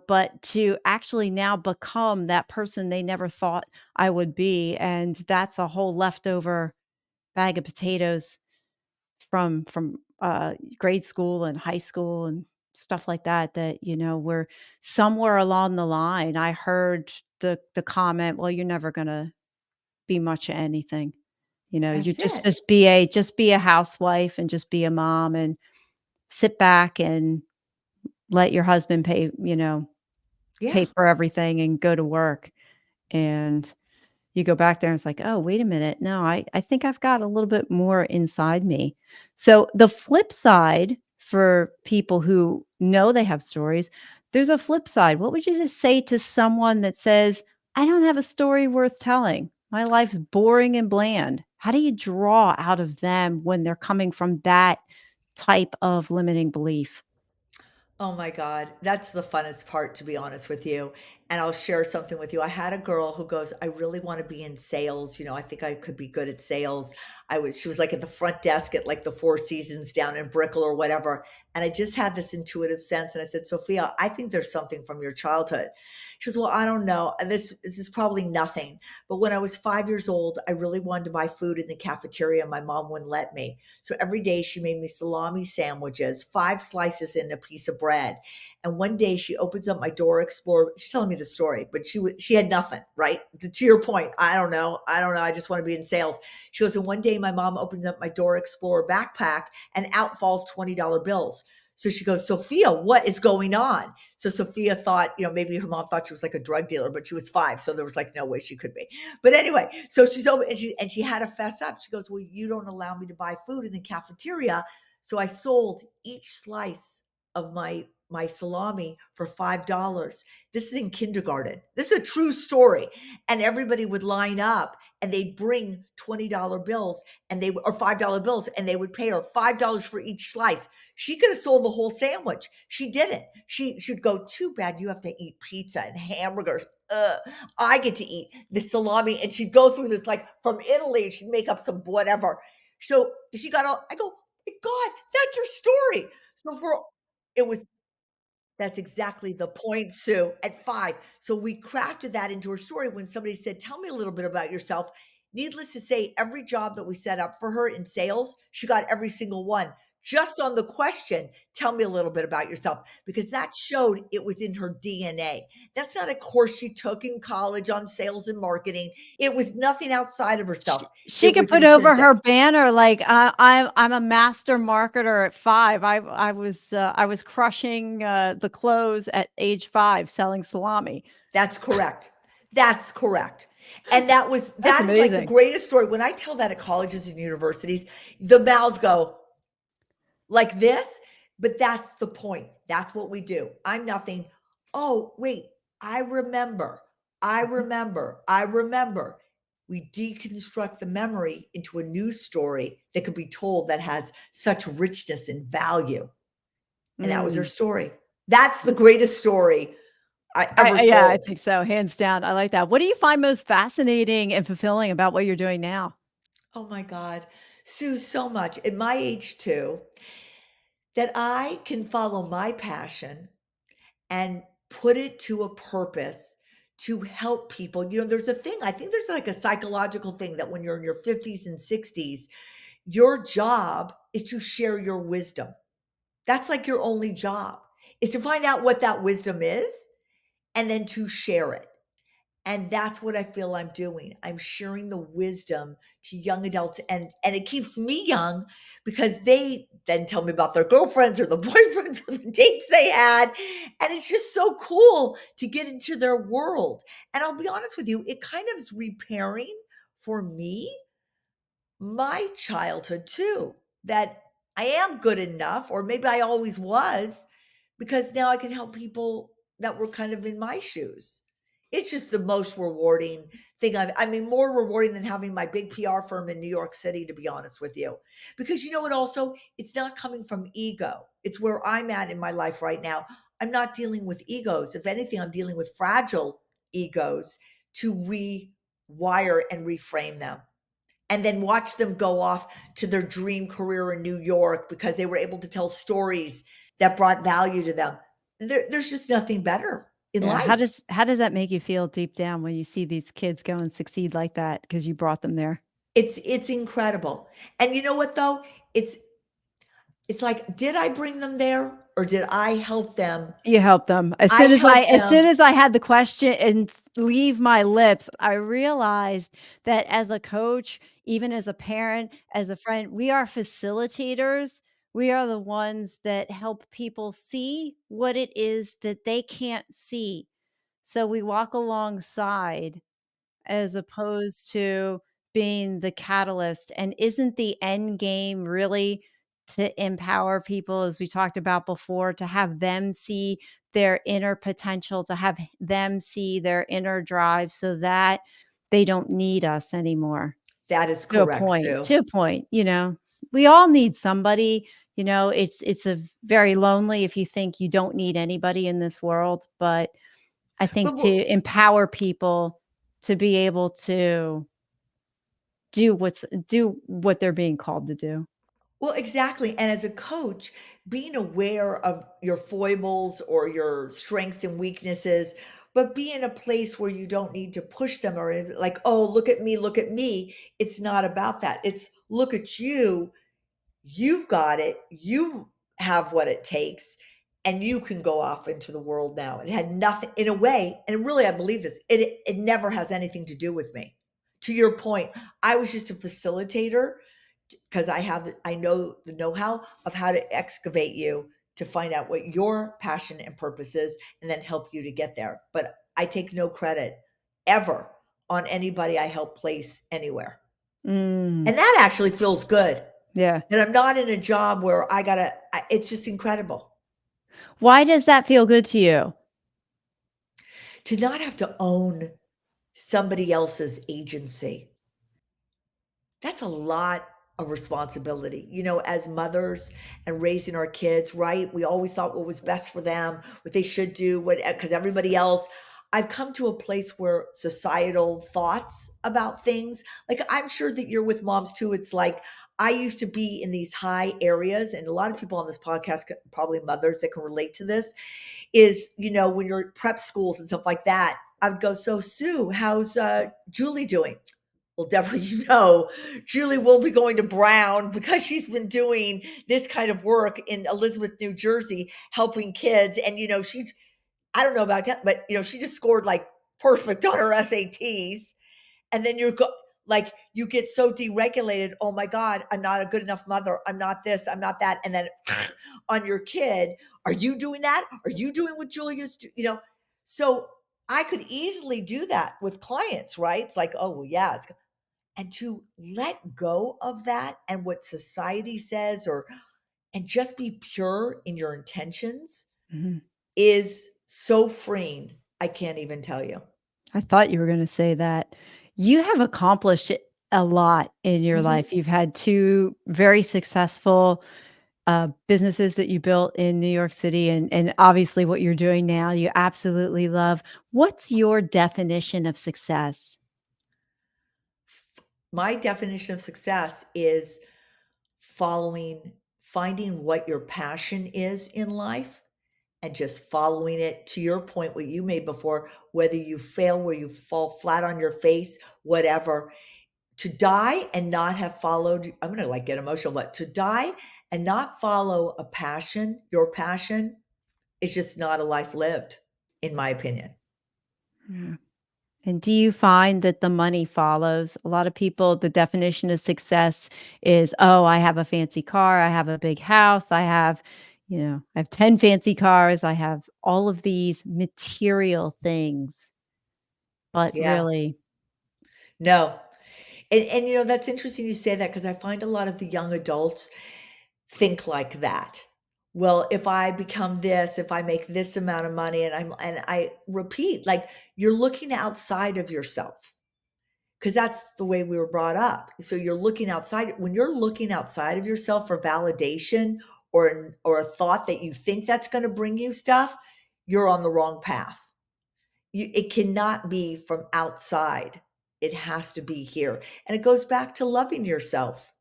But to actually now become that person they never thought I would be. And that's a whole leftover bag of potatoes from grade school and high school and stuff like that, where somewhere along the line I heard the comment, well, you're never gonna be much of anything. You That's just it. just be a housewife and just be a mom and sit back and let your husband pay Yeah. for everything and go to work. And you go back there and it's like, "Oh, wait a minute. No, I think I've got a little bit more inside me." So the flip side for people who know they have stories, there's a flip side. What would you just say to someone that says, "I don't have a story worth telling. My life's boring and bland." How do you draw out of them when they're coming from that type of limiting belief? Oh my God, that's the funnest part, to be honest with you. And I'll share something with you. I had a girl who goes, I really want to be in sales. I think I could be good at sales. She was like at the front desk at like the Four Seasons down in Brickell or whatever. And I just had this intuitive sense. And I said, Sophia, I think there's something from your childhood. She goes, well, I don't know. And this is probably nothing. But when I was 5 years old, I really wanted to buy food in the cafeteria. My mom wouldn't let me. So every day she made me salami sandwiches, 5 slices in a piece of bread. And one day she opens up my Door Explorer. She's telling me the story, but she had nothing, right? To your point, I don't know. I just want to be in sales. She goes, and one day my mom opens up my Door Explorer backpack and out falls $20 bills. So she goes, Sophia, what is going on? So Sophia thought, maybe her mom thought she was like a drug dealer, but she was 5. So there was like no way she could be. But anyway, so she's over and she had to fess up. She goes, well, you don't allow me to buy food in the cafeteria. So I sold each slice of my salami for $5. This is in kindergarten. This is a true story. And everybody would line up and they'd bring $20 bills or $5 bills and they would pay her $5 for each slice. She could have sold the whole sandwich. She didn't. She should go, too bad you have to eat pizza and hamburgers. I get to eat the salami. And she'd go through this like from Italy. She'd make up some whatever. So she got all, I go, my God, that's your story. So it was that's exactly the point, Sue, at 5. So we crafted that into her story when somebody said, "Tell me a little bit about yourself." Needless to say, every job that we set up for her in sales, she got every single one. Just on the question, "Tell me a little bit about yourself," because that showed it was in her DNA. That's not a course she took in college on sales and marketing. It was nothing outside of herself. She It could was put over intrinsic. her banner like, I'm a master marketer at 5. I was crushing, the clothes at age 5 selling salami. That's correct. That's correct. And that was That's that is like the amazing. greatest story. When I tell that at colleges and universities, the mouths go like this, but that's the point. That's what we do. I'm nothing. Oh, wait, I remember. I Mhm. remember. I remember. We deconstruct the memory into a new story that could be told that has such richness and value. And that was her Mm. story. That's the greatest story I ever Yeah, I told. think so, hands down. I like that. What do you find most fascinating and fulfilling about what you're doing now? Oh my God. Sue, so much at my age too, that I can follow my passion and put it to a purpose to help people. There's a thing, I think there's like a psychological thing that when you're in your 50s and 60s, your job is to share your wisdom. That's like your only job, is to find out what that wisdom is and then to share it. And that's what I feel I'm doing. I'm sharing the wisdom to young adults, and it keeps me young because they then tell me about their girlfriends or the boyfriends or the dates they had. And it's just so cool to get into their world. And I'll be honest with you, it kind of is repairing for me my childhood too, that I am good enough, or maybe I always was, because now I can help people that were kind of in my shoes. It's just the most rewarding thing. I mean, more rewarding than having my big PR firm in New York City, to be honest with you. Because you know what, also, it's not coming from ego. It's where I'm at in my life right now. I'm not dealing with egos. If anything, I'm dealing with fragile egos to rewire and reframe them, and then watch them go off to their dream career in New York because they were able to tell stories that brought value to them. There's just nothing better in Yeah, life. how does that make you feel deep down when you see these kids go and succeed like that because you brought them there? It's incredible. And you know what though? It's like, did I bring them there or did I help them? You help them. I helped As soon them. as I had the question and leave my lips, I realized that as a coach, even as a parent, as a friend, we are facilitators. We are the ones that help people see what it is that they can't see. So we walk alongside as opposed to being the catalyst. And isn't the end game really to empower people, as we talked about before, to have them see their inner potential, to have them see their inner drive so that they don't need us anymore? That is correct, To Sue. a point, we all need somebody. It's a very lonely if you think you don't need anybody in this world, but I think But to we're, empower people to be able to do what they're being called to do. Well, exactly. And as a coach, being aware of your foibles or your strengths and weaknesses, but be in a place where you don't need to push them or like, oh, look at me, look at me. It's not about that. It's look at you. You've got it. You have what it takes. And you can go off into the world now. It had nothing, in a way, and really, I believe this, it never has anything to do with me. To your point, I was just a facilitator because I know the know-how of how to excavate you to find out what your passion and purpose is and then help you to get there. But I take no credit ever on anybody I help place anywhere. Mm, And that actually feels good. yeah. That I'm not in a job where it's just incredible Why does that feel good to you? to not have to own somebody else's agency. That's a lot of responsibility, as mothers and raising our kids, right? We always thought what was best for them, what they should do, because everybody else. I've come to a place where societal thoughts about things, like I'm sure that you're with moms too. It's like I used to be in these high areas, and a lot of people on this podcast, probably mothers that can relate to this, is, when you're at prep schools and stuff like that. I would go, so Sue, how's Julie doing? Well, Deborah, Julie will be going to Brown because she's been doing this kind of work in Elizabeth, New Jersey, helping kids. And, I don't know about that, but, she just scored like perfect on her SATs. And then like, you get so deregulated. Oh my God, I'm not a good enough mother. I'm not this, I'm not that. And then on your kid, are you doing that? Are you doing what Julia's, So I could easily do that with clients, right? It's like, oh, well, yeah, and to let go of that and what society says, and just be pure in your intentions, Mhm. is so freeing. I can't even tell you. I thought you were gonna say that. You have accomplished a lot in your Mhm. life. You've had 2 very successful, businesses that you built in New York City, and obviously what you're doing now, you absolutely love. What's your definition of success? My definition of success is finding what your passion is in life and just following it, to your point, what you made before, whether you fail, where you fall flat on your face, whatever, To die and not have followed, I'm going to like get emotional, but to die and not follow a passion, your passion, is just not a life lived, in my opinion. Yeah. And do you find that the money follows? A lot of people, the definition of success is, oh, I have a fancy car, I have a big house, I have 10 fancy cars, I have all of these material things. But Yeah. really, No. And that's interesting you say that because I find a lot of the young adults think like that. Well, if I become this, if I make this amount of money, and I repeat, like, you're looking outside of yourself because that's the way we were brought up. So you're looking outside. When you're looking outside of yourself for validation or a thought that you think that's going to bring you stuff, you're on the wrong path. It cannot be from outside. It has to be here. And it goes back to loving yourself.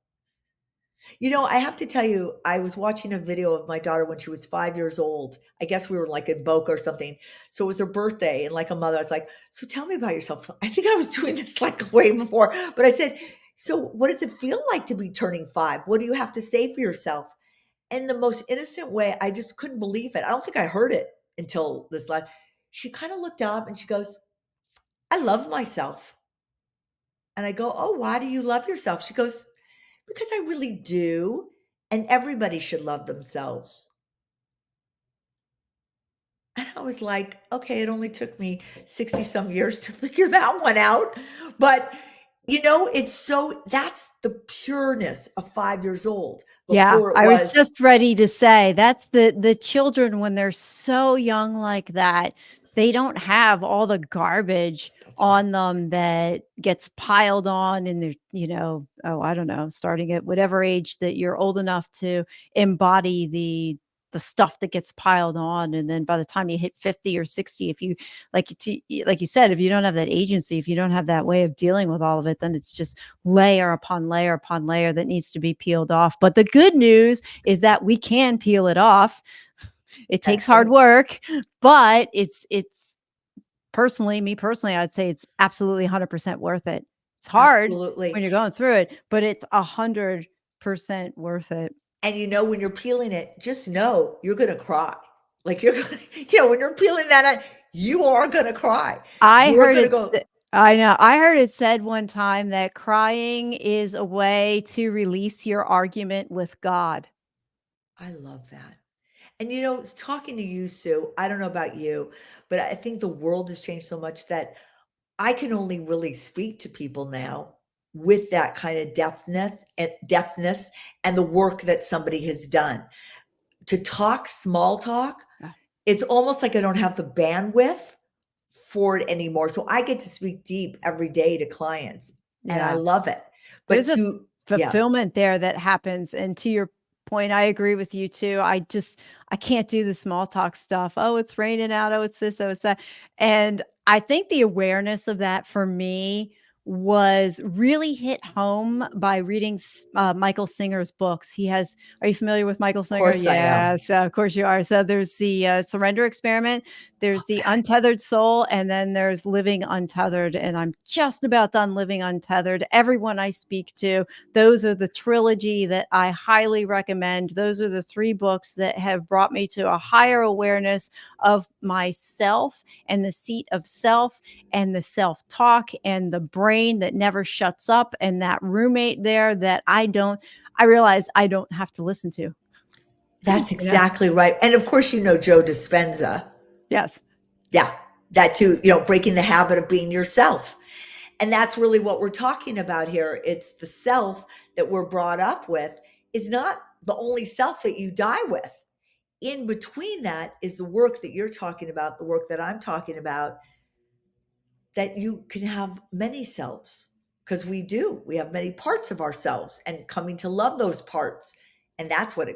I have to tell you, I was watching a video of my daughter when she was 5 years old. I guess we were like in Boca or something. So it was her birthday. And like a mother, I was like, so tell me about yourself. I think I was doing this like way before, but I said, so what does it feel like to be turning 5? What do you have to say for yourself? In the most innocent way, I just couldn't believe it. I don't think I heard it until this last. She kind of looked up and she goes, I love myself. And I go, oh, why do you love yourself? She goes, because I really do. And everybody should love themselves. And I was like, okay, it only took me 60 some years to figure that one out. But, that's the pureness of 5 years old yeah, before it I was was. just ready to say that's the children when they're so young like that, they don't have all the garbage That's right. on them that gets piled on in their, oh, I don't know, starting at whatever age that you're old enough to embody the stuff that gets piled on. And then by the time you hit 50 or 60, if you like you said, if you don't have that agency, if you don't have that way of dealing with all of it, then it's just layer upon layer upon layer that needs to be peeled off. But the good news is that we can peel it off. It takes That's hard right. work, but it's me personally, I'd say it's absolutely 100% worth it. It's hard Absolutely. when you're going through it, but it's 100% worth it. And when you're peeling it, just know you're going to cry. Like you're going to, when you're peeling that out, you are going to cry. I You're heard going to it's go, I know. I heard it said one time that crying is a way to release your argument with God. I love that. And talking to you, Sue, I don't know about you, but I think the world has changed so much that I can only really speak to people now with that kind of depthness and the work that somebody has done. To talk small talk, Yeah. it's almost like I don't have the bandwidth for it anymore. So I get to speak deep every day to clients and I Yeah. love it. But There's a yeah, fulfillment there that happens, and to your point, I agree with you too. I can't do the small talk stuff. "Oh, it's raining out. Oh, it's this. Oh, it's that." And I think the awareness of that for me was really hit home by reading Michael Singer's books. Are you familiar with Michael of Singer? course I am. Yes, of course you are. So there's the Surrender Experiment, there's Love the that. Untethered Soul, and then there's Living Untethered. And I'm just about done Living Untethered. Everyone I speak to, those are the trilogy that I highly recommend. Those are the 3 books that have brought me to a higher awareness of myself and the seat of self and the self-talk and the brain that never shuts up and that roommate there that I realize I don't have to listen to. That's You know? exactly right. And of course, Joe Dispenza. Yes. Yeah, that too, breaking the habit of being yourself. And that's really what we're talking about here. It's the self that we're brought up with is not the only self that you die with. In between that is the work that you're talking about, the work that I'm talking about, that you can have many selves because we do. We have many parts of ourselves and coming to love those parts. And that's what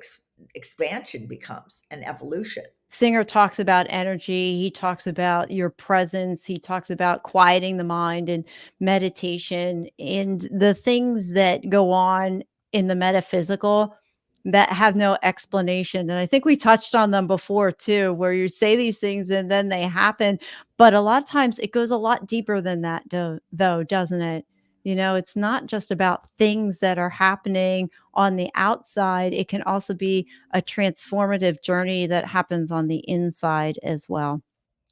expansion becomes and evolution. Singer talks about energy. He talks about your presence. He talks about quieting the mind and meditation and the things that go on in the metaphysical that have no explanation. And I think we touched on them before too, where you say these things and then they happen. But a lot of times it goes a lot deeper than that, though, doesn't it? It's not just about things that are happening on the outside. It can also be a transformative journey that happens on the inside as well.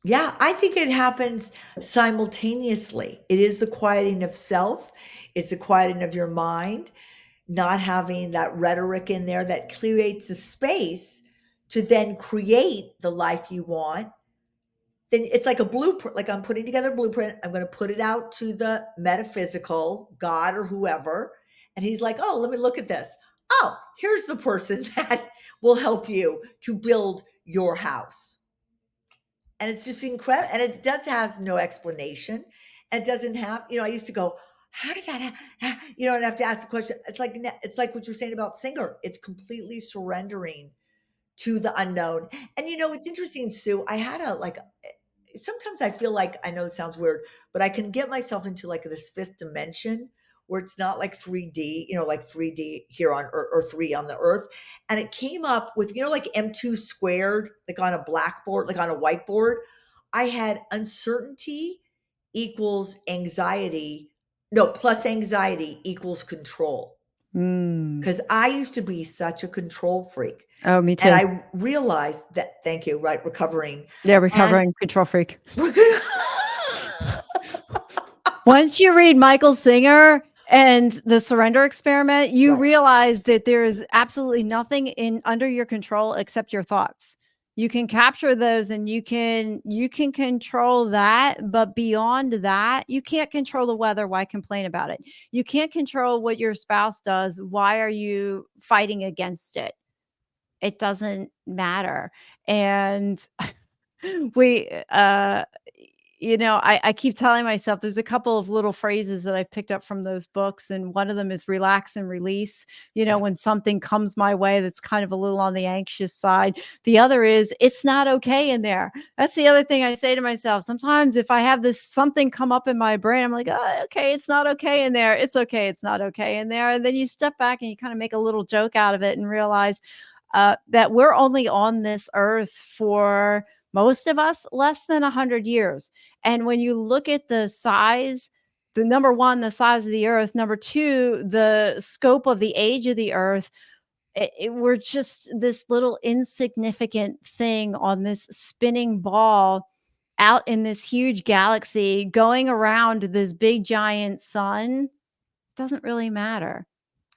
Yeah, I think it happens simultaneously. It is the quieting of self, it's the quieting of your mind, not having that rhetoric in there that creates a space to then create the life you want. Then it's like a blueprint, like I'm putting together a blueprint. I'm going to put it out to the metaphysical, God or whoever. And he's like, oh, let me look at this. Oh, here's the person that will help you to build your house. And it's just incredible. And it does has no explanation. And it doesn't have, I used to go, how did that and have to ask the question. It's like what you're saying about Singer. It's completely surrendering to the unknown. And it's interesting, Sue. I had sometimes I feel like, I know it sounds weird, but I can get myself into like this fifth dimension where it's not like 3D, like 3D here on Earth or 3 on the Earth. And it came up with, like M2 squared, like on a blackboard, like on a whiteboard. I had uncertainty equals anxiety. No, plus anxiety equals control. Mm. Because I used to be such a control freak. Oh, me And too. I realized that, thank you, right? Recovering. Yeah, And recovering control freak. Once you read Michael Singer and the surrender experiment, you Right. realize that there is absolutely nothing under your control except your thoughts. You can capture those and you can control that, but beyond that, you can't control the weather. Why complain about it? You can't control what your spouse does. Why are you fighting against it? It doesn't matter. And we I keep telling myself there's a couple of little phrases that I've picked up from those books, and one of them is relax and release. Yeah. When something comes my way that's kind of a little on the anxious side. The other is it's not okay in there. That's the other thing I say to myself. Sometimes if I have this something come up in my brain, I'm like, oh, okay, it's not okay in there. It's okay. It's not okay in there. And then you step back and you kind of make a little joke out of it and realize that we're only on this earth for most of us less than 100 years. And when you look at the size, the number one, the size of the earth, number two, the scope of the age of the earth, we're just this little insignificant thing on this spinning ball out in this huge galaxy going around this big giant sun. Doesn't really matter.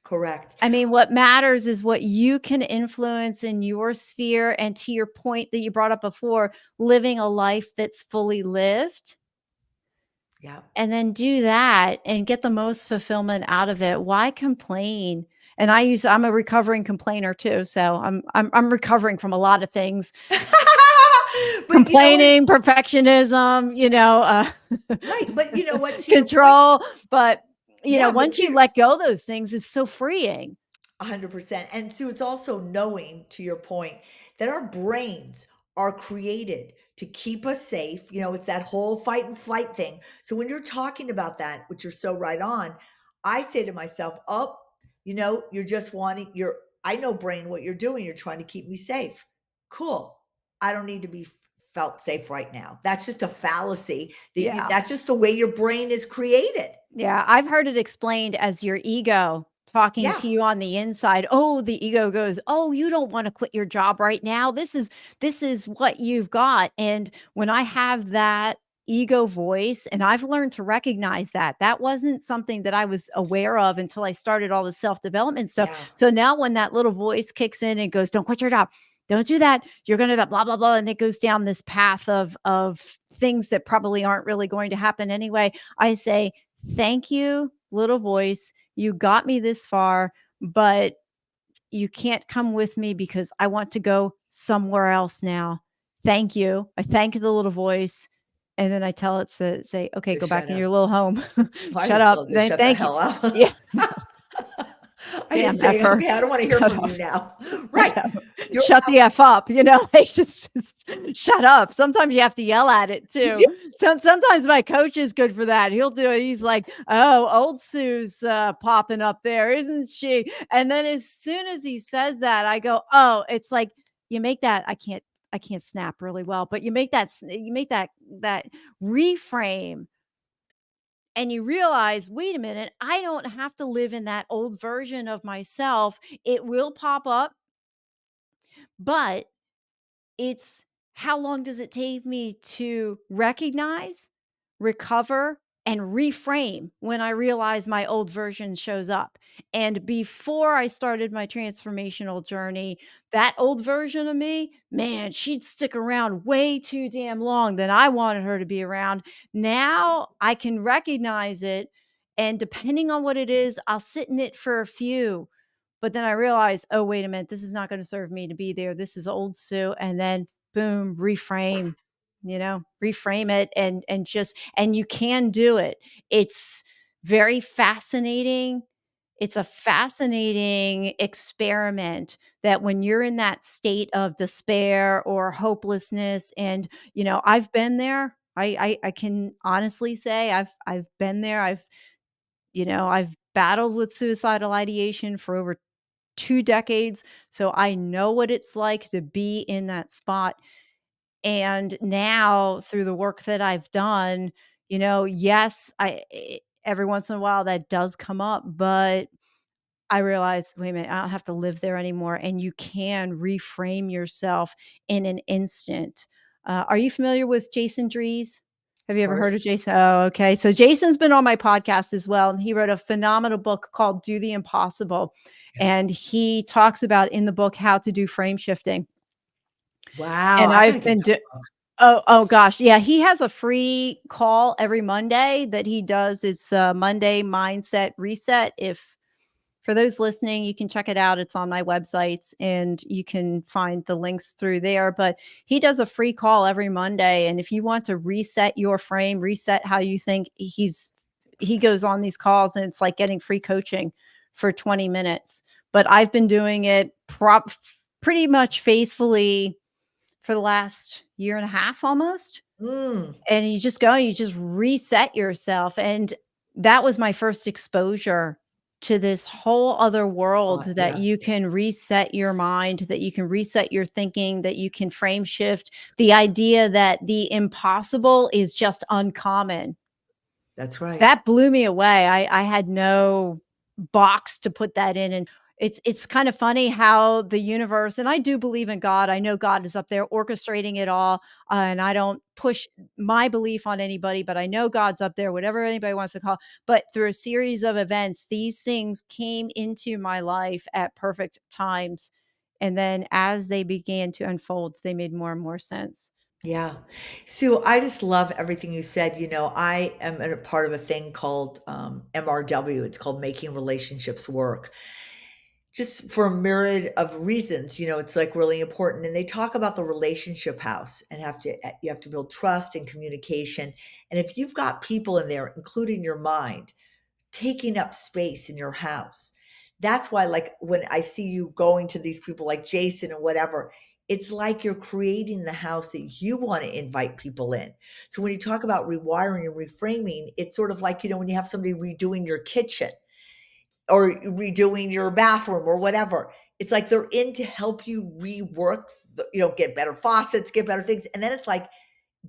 Correct. I mean, what matters is what you can influence in your sphere. And to your point that you brought up before, living a life that's fully lived. Yeah. And then do that and get the most fulfillment out of it. Why complain? And I'm a recovering complainer too. So I'm recovering from a lot of things. But Complaining, perfectionism, right. But you know what? To your point, control. But yeah. But once you let go of those things, it's so freeing. 100%. And Sue, it's also knowing, to your point, that our brains are created to keep us safe. It's that whole fight and flight thing. So when you're talking about that, which you're so right on, I say to myself, oh, you're just wanting I know, brain, what you're doing. You're trying to keep me safe. Cool. I don't need to be felt safe right now. That's just a fallacy. Yeah. That's just the way your brain is created. Yeah, I've heard it explained as your ego talking Yeah. to you on the inside. Oh, the ego goes, "Oh, you don't want to quit your job right now. This is what you've got." And when I have that ego voice, and I've learned to recognize that. That wasn't something that I was aware of until I started all the self-development stuff. Yeah. So now when that little voice kicks in and goes, "Don't quit your job. Don't do that. You're going to blah blah blah," and it goes down this path of things that probably aren't really going to happen anyway. I say, thank you, little voice. You got me this far, but you can't come with me because I want to go somewhere else now. Thank you. I thank the little voice. And then I tell it to say, okay, Just go back shut in up. your little home. I Shut just up. tell them to shut the Thank you. hell up. Yeah. I just Damn say, effer. okay, I don't want to hear Shut from up. you now. I Right. know. You're Shut the F up. They just shut up. Sometimes you have to yell at it you too. do. Sometimes my coach is good for that. He'll do it. He's like, oh, old Sue's popping up there, isn't she? And then as soon as he says that, I go, oh, it's like you make that. I can't snap really well, but you make that reframe and you realize, wait a minute, I don't have to live in that old version of myself. It will pop up, but it's how long does it take me to recognize, recover, and reframe when I realize my old version shows up? And before I started my transformational journey, that old version of me, man, she'd stick around way too damn long than I wanted her to be around. Now I can recognize it. And depending on what it is, I'll sit in it for a few. But then I realized, "Oh, wait a minute, this is not gonna serve me to be there. This is old Sue," and then boom, reframe, reframe it and just and you can do it. It's very fascinating. It's a fascinating experiment that when you're in that state of despair or hopelessness and, I've been there. I can honestly say I've been there. I've battled with suicidal ideation for over 2 decades, so I know what it's like to be in that spot, and now through the work that I've done, yes, every once in a while that does come up, but I realized, wait a minute, I don't have to live there anymore, and you can reframe yourself in an instant. Are you familiar with Jason Drees? Have Of you ever heard of course. Jason? Oh, okay. So Jason's been on my podcast as well, and he wrote a phenomenal book called Do the Impossible. Yeah. And he talks about in the book how to do frame shifting. Wow, And I gotta I've get been that do book. oh gosh, yeah, he has a free call every Monday that he does. It's a Monday mindset reset. If For those listening, you can check it out. It's on my websites and you can find the links through there. But he does a free call every Monday. And if you want to reset your frame, reset how you think, he goes on these calls and it's like getting free coaching for 20 minutes. But I've been doing it pretty much faithfully for the last year and a half almost. Mm. And you just go, you just reset yourself, and that was my first exposure to this whole other world that Yeah, you can reset your mind, that you can reset your thinking, that you can frame shift the idea that the impossible is just uncommon. that's right. That blew me away. I had no box to put that in, and it's kind of funny how the universe and I do believe in God. I know God is up there orchestrating it all, and I don't push my belief on anybody, but I know God's up there, whatever anybody wants to call. But through a series of events, these things came into my life at perfect times, and then as they began to unfold, they made more and more sense. Yeah. Sue, I just love everything you said. I am a part of a thing called MRW. It's called Making Relationships Work. Just for a myriad of reasons, it's like really important. And they talk about the relationship house and you have to build trust and communication. And if you've got people in there, including your mind, taking up space in your house. That's why, like, when I see you going to these people like Jason and whatever, it's like you're creating the house that you want to invite people in. So when you talk about rewiring and reframing, it's sort of like, when you have somebody redoing your kitchen or redoing your bathroom or whatever. It's like they're in to help you rework, get better faucets, get better things. And then it's like,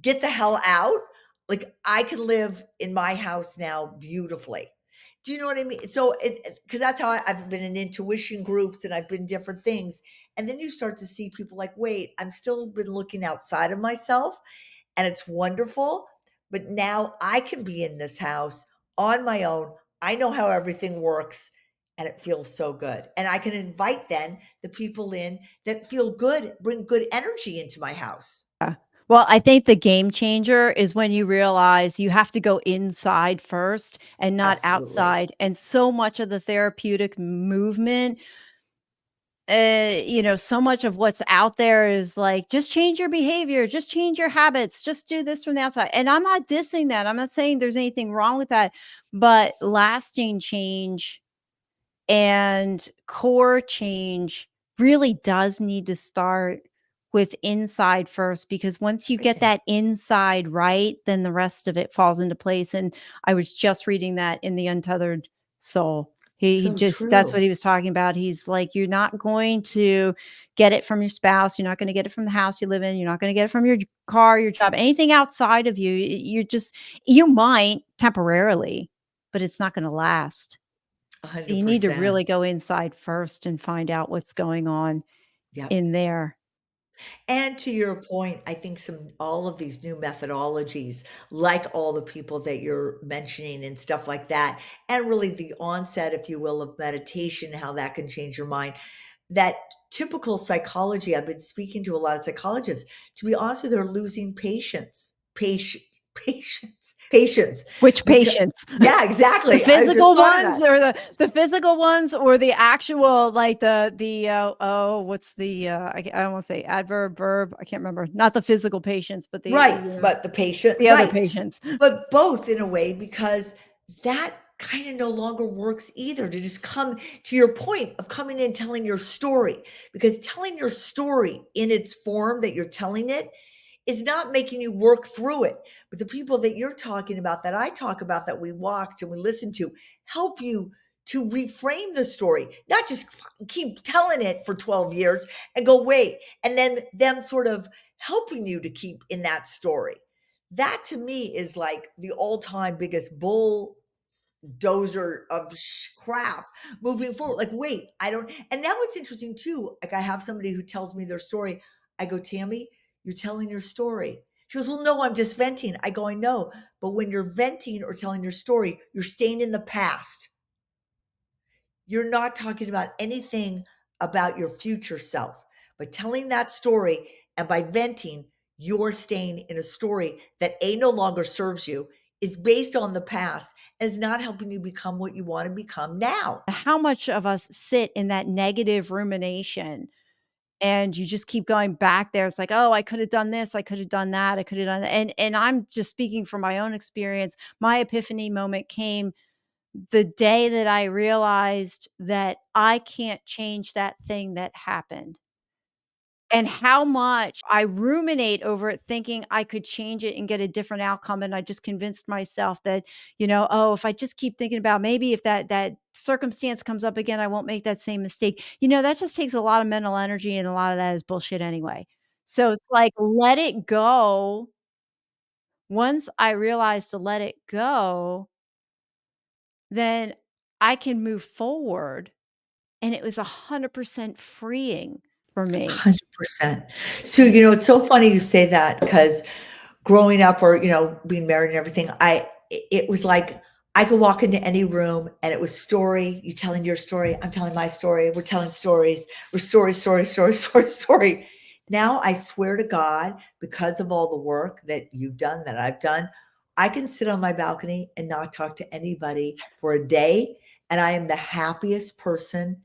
get the hell out. Like I can live in my house now beautifully. Do you know what I mean? So because that's how I've been in intuition groups and I've been different things. And then you start to see people like, wait, I'm still been looking outside of myself and it's wonderful. But now I can be in this house on my own. I know how everything works and it feels so good. And I can invite then the people in that feel good, bring good energy into my house. Yeah. Well, I think the game changer is when you realize you have to go inside first and not Absolutely. outside. And so much of the therapeutic movement, so much of what's out there is like, just change your behavior, just change your habits, just do this from the outside. And I'm not dissing that. I'm not saying there's anything wrong with that. But lasting change and core change really does need to start with inside first, because once you get Everything. that inside right, then the rest of it falls into place. And I was just reading that in the Untethered Soul. He So just that's true. what he was talking about. He's like, you're not going to get it from your spouse, you're not going to get it from the house you live in, you're not going to get it from your car, your job, anything outside of you. You're just you might temporarily, but it's not going to last. So you need to 100%. really go inside first and find out what's going on Yep. in there. And to your point, I think all of these new methodologies, like all the people that you're mentioning and stuff like that, and really the onset, if you will, of meditation, how that can change your mind. That typical psychology, I've been speaking to a lot of psychologists, to be honest with you, are losing patience. Which Because patients? yeah, The exactly. I just physical thought of that. ones or the physical ones or the actual like what's the I don't want to say adverb verb, I can't remember. Not the physical patients, but Right, but the patient, the other right. patients. But both in a way, because that kind of no longer works either, to just come to your point of coming in telling your story, because telling your story in its form that you're telling it is not making you work through it. But the people that you're talking about, that I talk about, that we watch and we listen to, help you to reframe the story, not just keep telling it for 12 years and go, wait, and then them sort of helping you to keep in that story. That to me is like the all-time biggest bulldozer of crap moving forward. Like, wait, I don't. And now it's interesting too. Like, I have somebody who tells me their story. I go, Tammy, you're telling your story. She goes, well, no, I'm just venting. I go, I know. But when you're venting or telling your story, you're staying in the past. You're not talking about anything about your future self. By telling that story and by venting, you're staying in a story that A, no longer serves you, is based on the past, and is not helping you become what you want to become now. How much of us sit in that negative rumination and you just keep going back there. It's like, oh, I could have done this, I could have done that, I could have done that. And I'm just speaking from my own experience. My epiphany moment came the day that I realized that I can't change that thing that happened. And how much I ruminate over it thinking I could change it and get a different outcome, and I just convinced myself that, "Oh, if I just keep thinking about maybe if that circumstance comes up again, I won't make that same mistake." That just takes a lot of mental energy, and a lot of that is bullshit anyway. So it's like, let it go. Once I realize to let it go, then I can move forward, and it was 100% freeing for me. 100%. So, it's so funny you say that, because growing up, or being married and everything, it was like I could walk into any room and it was story, you telling your story, I'm telling my story, we're telling stories, we're story. Now I swear to God, because of all the work that you've done, that I've done, I can sit on my balcony and not talk to anybody for a day, and I am the happiest person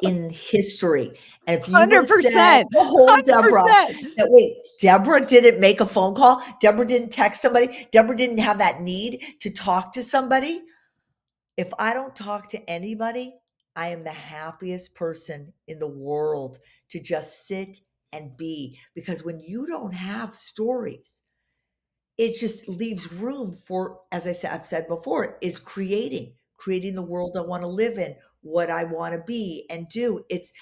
in history. And if you would have said 100%, to Deborah 100%. that, wait, Deborah didn't make a phone call, Deborah didn't text somebody, Deborah didn't have that need to talk to somebody. If I don't talk to anybody, I am the happiest person in the world to just sit and be. Because when you don't have stories, it just leaves room for, as I've said before, is creating the world I want to live in, what I want to be and do. It's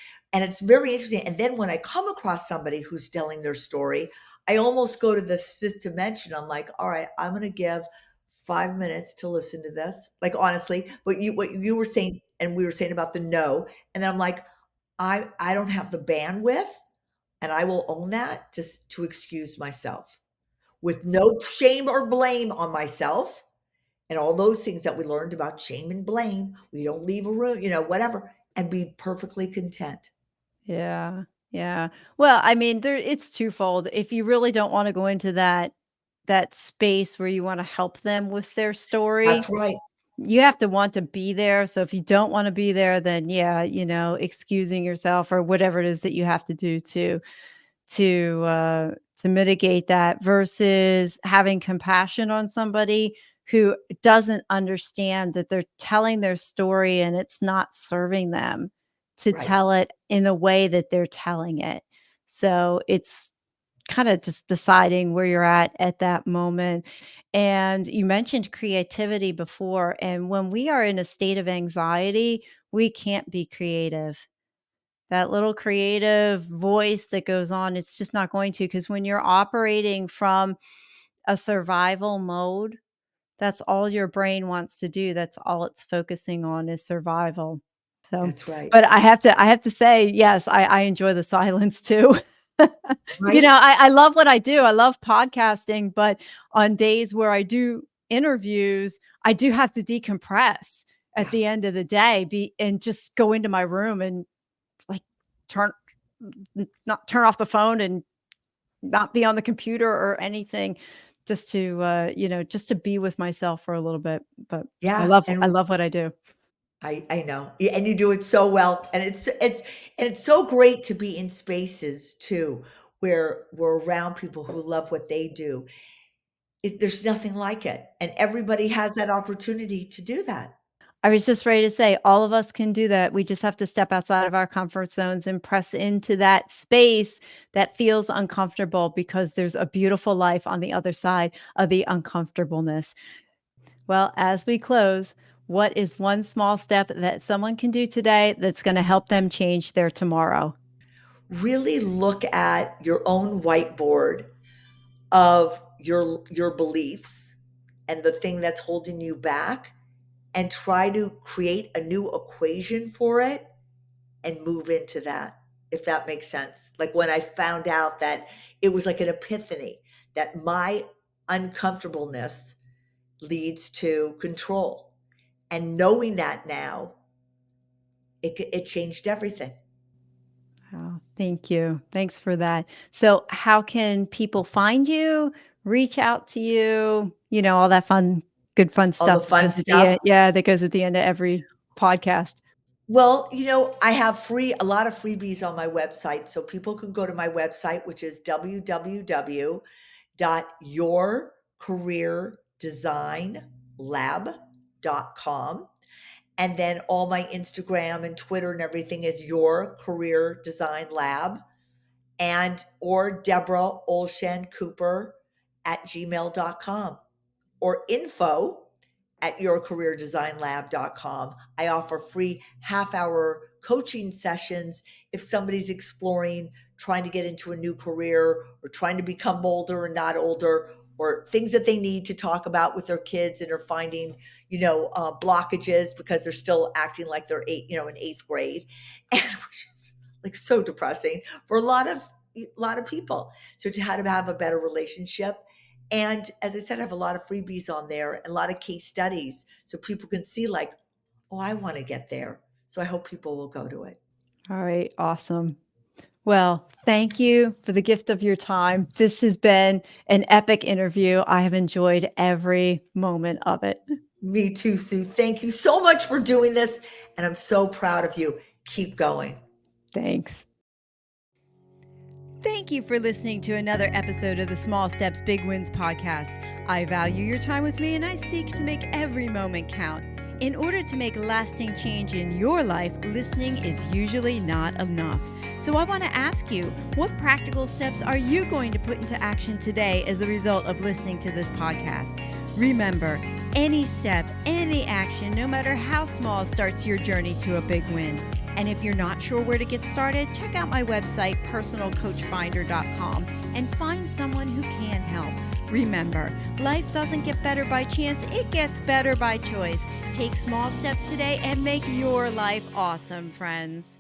very interesting. And then when I come across somebody who's telling their story, I almost go to the fifth dimension. I'm like, all right, I'm going to give 5 minutes to listen to this. Like, honestly, what you were saying, and we were saying about the no. And then I'm like, I don't have the bandwidth, and I will own that to excuse myself with no shame or blame on myself, and all those things that we learned about shame and blame. We don't leave a room, whatever, and be perfectly content. Yeah, yeah. Well, I mean, it's twofold. If you really don't wanna go into that space where you wanna help them with their story, That's right. you have to want to be there. So if you don't wanna be there, then yeah, excusing yourself or whatever it is that you have to do to to mitigate that versus having compassion on somebody who doesn't understand that they're telling their story and it's not serving them to Right. tell it in the way that they're telling it. So it's kind of just deciding where you're at that moment. And you mentioned creativity before, and when we are in a state of anxiety, we can't be creative. That little creative voice that goes on, it's just not going to, because when you're operating from a survival mode, that's all your brain wants to do. That's all it's focusing on is survival. So, That's right. but I have to say, yes, I enjoy the silence too. Right? I love what I do. I love podcasting, but on days where I do interviews, I do have to decompress at Yeah. the end of the day, and just go into my room and like turn not turn off the phone and not be on the computer or anything, just to just to be with myself for a little bit. But Yeah, I and love what I do. I know, yeah, and you do it so well, and it's so great to be in spaces too, where we're around people who love what they do. There's nothing like it, and everybody has that opportunity to do that. I was just ready to say all of us can do that. We just have to step outside of our comfort zones and press into that space that feels uncomfortable, because there's a beautiful life on the other side of the uncomfortableness. Well, as we close, what is one small step that someone can do today that's going to help them change their tomorrow? Really look at your own whiteboard of your beliefs and the thing that's holding you back, and try to create a new equation for it and move into that, if that makes sense. Like when I found out that it was like an epiphany that my uncomfortableness leads to control. And knowing that now, it changed everything. Oh, thank you. Thanks for that. So, how can people find you, reach out to you, all that fun, good fun All the stuff that fun goes at the stuff. end? Yeah, that goes at the end of every podcast. Well, I have a lot of freebies on my website. So people can go to my website, which is www.yourcareerdesignlab.com. And then all my Instagram and Twitter and everything is Your Career Design Lab, and or Debra Cooper at gmail.com, or info at yourcareerdesignlab.com. I offer free half-hour coaching sessions if somebody's exploring trying to get into a new career, or trying to become older and not older, or things that they need to talk about with their kids and are finding, blockages because they're still acting like they're in eighth grade, and which is like so depressing for a lot of people. So to how to have a better relationship. And as I said, I have a lot of freebies on there and a lot of case studies so people can see, like, oh, I want to get there. So I hope people will go to it. All right, awesome. Well, thank you for the gift of your time. This has been an epic interview. I have enjoyed every moment of it. Me too, Sue. Thank you so much for doing this. And I'm so proud of you. Keep going. Thanks. Thank you for listening to another episode of the Small Steps, Big Wins podcast. I value your time with me, and I seek to make every moment count. In order to make lasting change in your life, listening is usually not enough. So I want to ask you, what practical steps are you going to put into action today as a result of listening to this podcast? Remember, any step, any action, no matter how small, starts your journey to a big win. And if you're not sure where to get started, check out my website, personalcoachfinder.com, and find someone who can help. Remember, life doesn't get better by chance, it gets better by choice. Take small steps today and make your life awesome, friends.